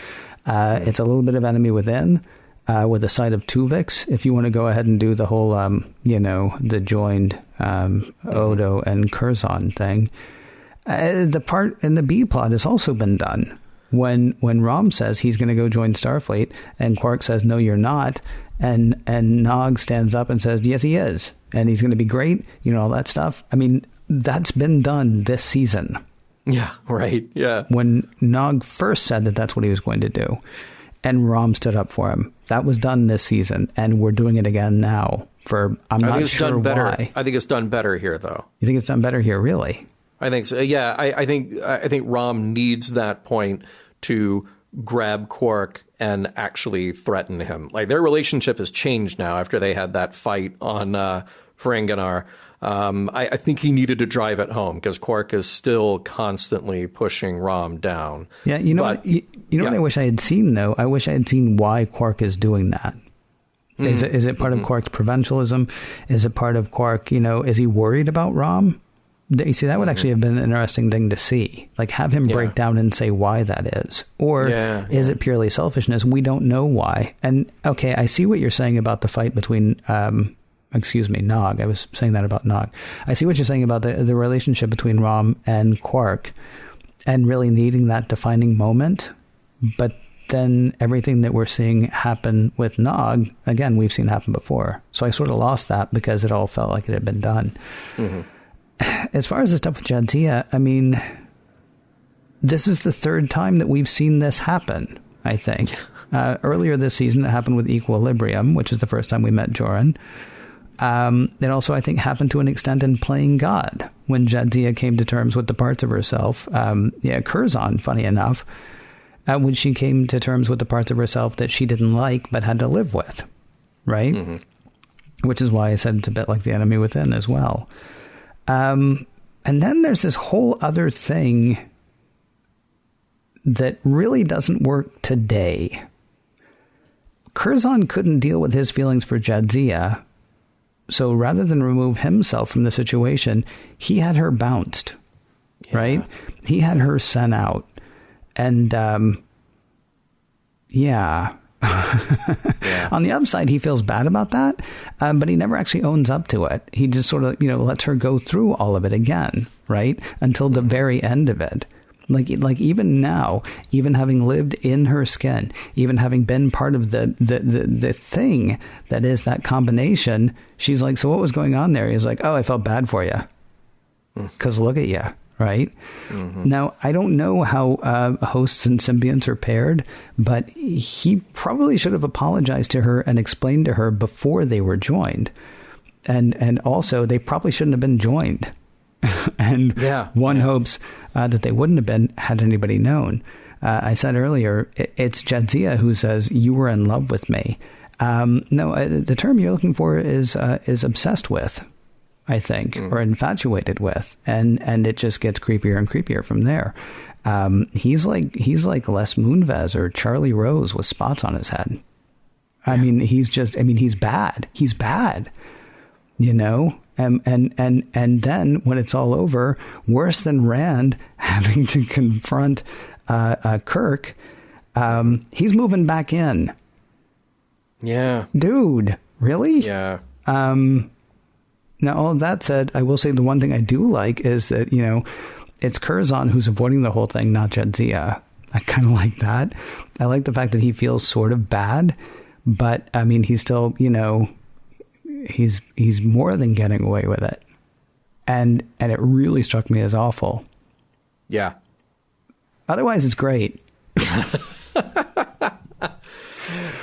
It's a little bit of Enemy Within with a side of Tuvix. If you want to go ahead and do the whole, the joined Odo and Curzon thing. The part in the B plot has also been done. When Rom says he's going to go join Starfleet and Quark says, no, you're not. And Nog stands up and says, yes, he is. And he's going to be great. All that stuff. I mean, that's been done this season. Yeah, right. Yeah. When Nog first said that that's what he was going to do and Rom stood up for him, that was done this season. And we're doing it again now I'm not sure why. I think it's done better here, though. You think it's done better here? Really? I think so. Yeah. I think Rom needs that point to grab Quark and actually threaten him. Like, their relationship has changed now after they had that fight on Ferenginar. I think he needed to drive it home because Quark is still constantly pushing Rom down. Yeah, what I wish I had seen, though? I wish I had seen why Quark is doing that. Mm-hmm. Is it part of Quark's provincialism? Is it part of Quark, is he worried about Rom? You see, that would actually have been an interesting thing to see. Like, have him break down and say why that is. Or is it purely selfishness? We don't know why. And, okay, I see what you're saying about the fight between... Nog. I was saying that about Nog. I see what you're saying about the relationship between Rom and Quark and really needing that defining moment. But then everything that we're seeing happen with Nog, again, we've seen happen before. So I sort of lost that because it all felt like it had been done. Mm-hmm. As far as the stuff with Jadzia, I mean, this is the third time that we've seen this happen, I think. Earlier this season, it happened with Equilibrium, which is the first time we met Joran. It also, I think, happened to an extent in Playing God, when Jadzia came to terms with the parts of herself. Curzon, funny enough, when she came to terms with the parts of herself that she didn't like but had to live with, right? Mm-hmm. Which is why I said it's a bit like the Enemy Within as well. And then there's this whole other thing that really doesn't work today. Curzon couldn't deal with his feelings for Jadzia. So rather than remove himself from the situation, he had her bounced, right? He had her sent out. And, Yeah. On the upside, he feels bad about that, but he never actually owns up to it. He just sort of, lets her go through all of it again, right? Until the very end of it. Like even now, even having lived in her skin, even having been part of the thing that is that combination, she's like, so what was going on there? He's like, oh, I felt bad for you. Because look at you, right? Mm-hmm. Now, I don't know how hosts and symbionts are paired, but he probably should have apologized to her and explained to her before they were joined. And also, they probably shouldn't have been joined. And one hopes that they wouldn't have been had anybody known. I said earlier, it's Jadzia who says, you were in love with me. No, the term you're looking for is obsessed with, I think, or infatuated with. And it just gets creepier and creepier from there. He's like Les Moonves or Charlie Rose with spots on his head. I mean, he's bad. He's bad, And then when it's all over, worse than Rand having to confront Kirk, he's moving back in. Yeah. Dude, really? Yeah. Now, all of that said, I will say the one thing I do like is that, it's Curzon who's avoiding the whole thing, not Jadzia. I kind of like that. I like the fact that he feels sort of bad, but I mean, he's still, he's more than getting away with it. And it really struck me as awful. Yeah. Otherwise, it's great.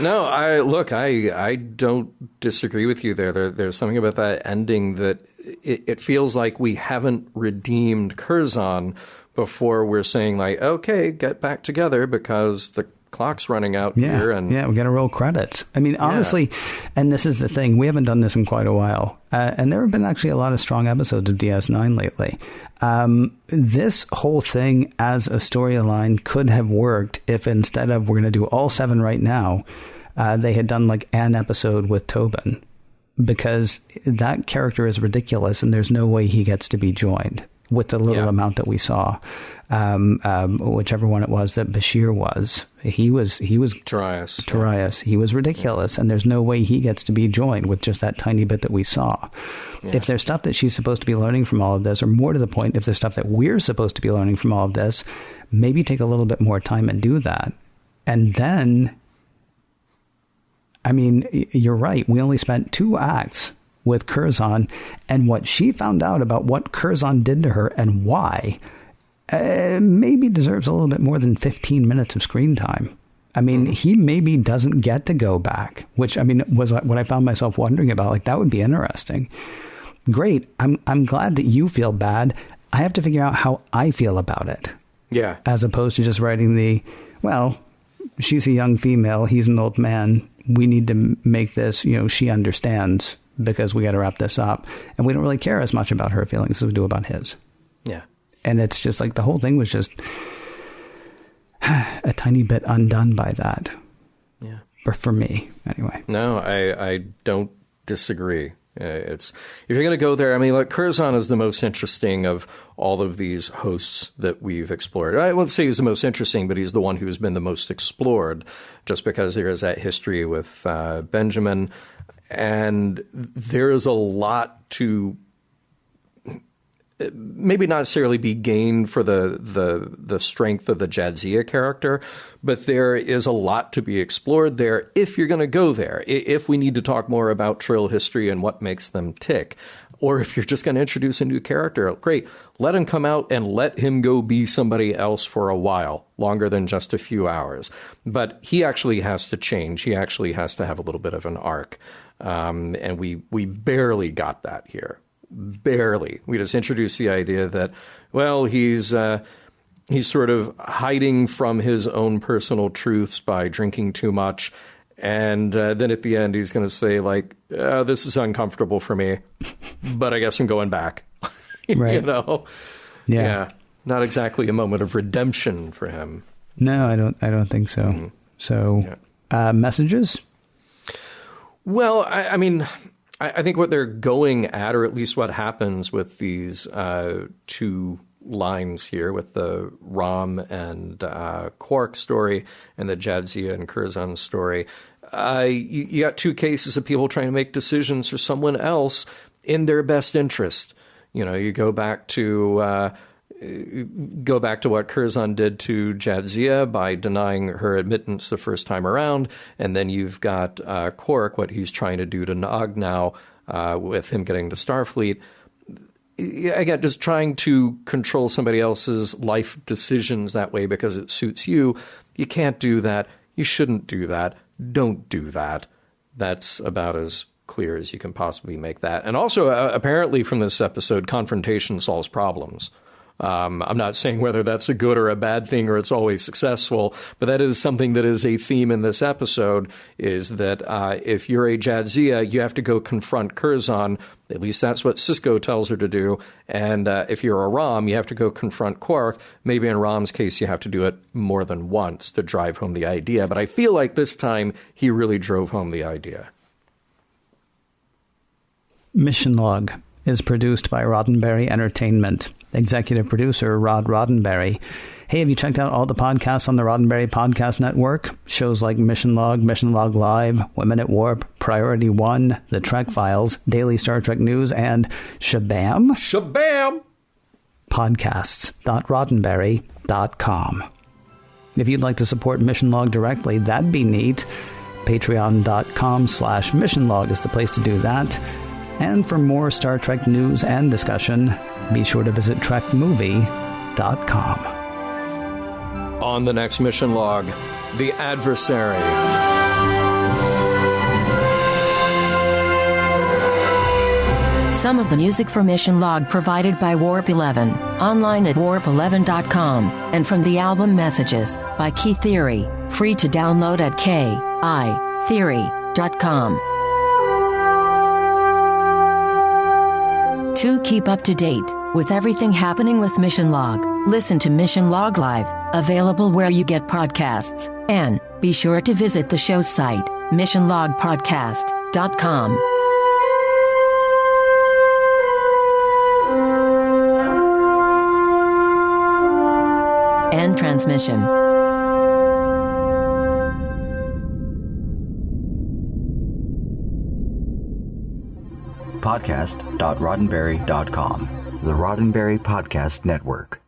No, I don't disagree with you there. There's something about that ending that it feels like we haven't redeemed Curzon before we're saying like, okay, get back together because the clock's running out here. And we got to roll credits. I mean, honestly, and this is the thing, we haven't done this in quite a while. And there have been actually a lot of strong episodes of DS9 lately. This whole thing as a storyline could have worked if instead of we're going to do all 7 right now, they had done like an episode with Tobin, because that character is ridiculous and there's no way he gets to be joined with the little amount that we saw. Whichever one it was that Bashir was. He was Tarias. He was ridiculous, and there's no way he gets to be joined with just that tiny bit that we saw. Yeah. If there's stuff that she's supposed to be learning from all of this, or more to the point, if there's stuff that we're supposed to be learning from all of this, maybe take a little bit more time and do that. And then, I mean, you're right. We only spent 2 acts with Curzon, and what she found out about what Curzon did to her and why maybe deserves a little bit more than 15 minutes of screen time. I mean, he maybe doesn't get to go back, which, I mean, was what I found myself wondering about. Like, that would be interesting. Great. I'm glad that you feel bad. I have to figure out how I feel about it. Yeah. As opposed to just writing well, she's a young female. He's an old man. We need to make this, she understands because we got to wrap this up. And we don't really care as much about her feelings as we do about his. Yeah. And it's just like the whole thing was just a tiny bit undone by that. Yeah. Or for me, anyway. No, I don't disagree. It's if you're going to go there, I mean, like Curzon is the most interesting of all of these hosts that we've explored. I won't say he's the most interesting, but he's the one who's been the most explored, just because there is that history with Benjamin, and there is a lot to maybe not necessarily be gained for the strength of the Jadzia character, but there is a lot to be explored there if you're going to go there. If we need to talk more about Trill history and what makes them tick, or if you're just going to introduce a new character, great, let him come out and let him go be somebody else for a while, longer than just a few hours. But he actually has to change. He actually has to have a little bit of an arc. And we barely got that here. Barely. We just introduced the idea that, well, he's sort of hiding from his own personal truths by drinking too much. And then at the end, he's going to say, like, this is uncomfortable for me, but I guess I'm going back. Right. Yeah. Not exactly a moment of redemption for him. No, I don't think so. Mm-hmm. So, messages? Well, I mean, I think what they're going at, or at least what happens with these 2 lines here with the Rom and Quark story and the Jadzia and Curzon story. You got two cases of people trying to make decisions for someone else in their best interest. You know, you go back to what Curzon did to Jadzia by denying her admittance the first time around, and then you've got Quark, what he's trying to do to Nog now with him getting to Starfleet. Again, just trying to control somebody else's life decisions that way because it suits you. You can't do that. You shouldn't do that. Don't do that. That's about as clear as you can possibly make that. And also, apparently from this episode, confrontation solves problems. I'm not saying whether that's a good or a bad thing or it's always successful, but that is something that is a theme in this episode, is that if you're a Jadzia, you have to go confront Curzon. At least that's what Sisko tells her to do. And if you're a Rom, you have to go confront Quark. Maybe in Rom's case, you have to do it more than once to drive home the idea. But I feel like this time he really drove home the idea. Mission Log is produced by Roddenberry Entertainment. Executive producer Rod Roddenberry. Hey, have you checked out all the podcasts on the Roddenberry Podcast Network? Shows like Mission Log Live, Women at Warp, Priority One, The Trek Files, Daily Star Trek News, and Shabam? Shabam! Podcasts.roddenberry.com. If you'd like to support Mission Log directly, that'd be neat. Patreon.com/Mission Log is the place to do that. And for more Star Trek news and discussion, be sure to visit trekmovie.com. On the next Mission Log, The Adversary. Some of the music for Mission Log provided by Warp 11, online at warp11.com, and from the album Messages by Key Theory, free to download at kitheory.com. To keep up to date with everything happening with Mission Log, listen to Mission Log Live, available where you get podcasts, and be sure to visit the show's site, missionlogpodcast.com. End transmission. Podcast.roddenberry.com, the Roddenberry Podcast Network.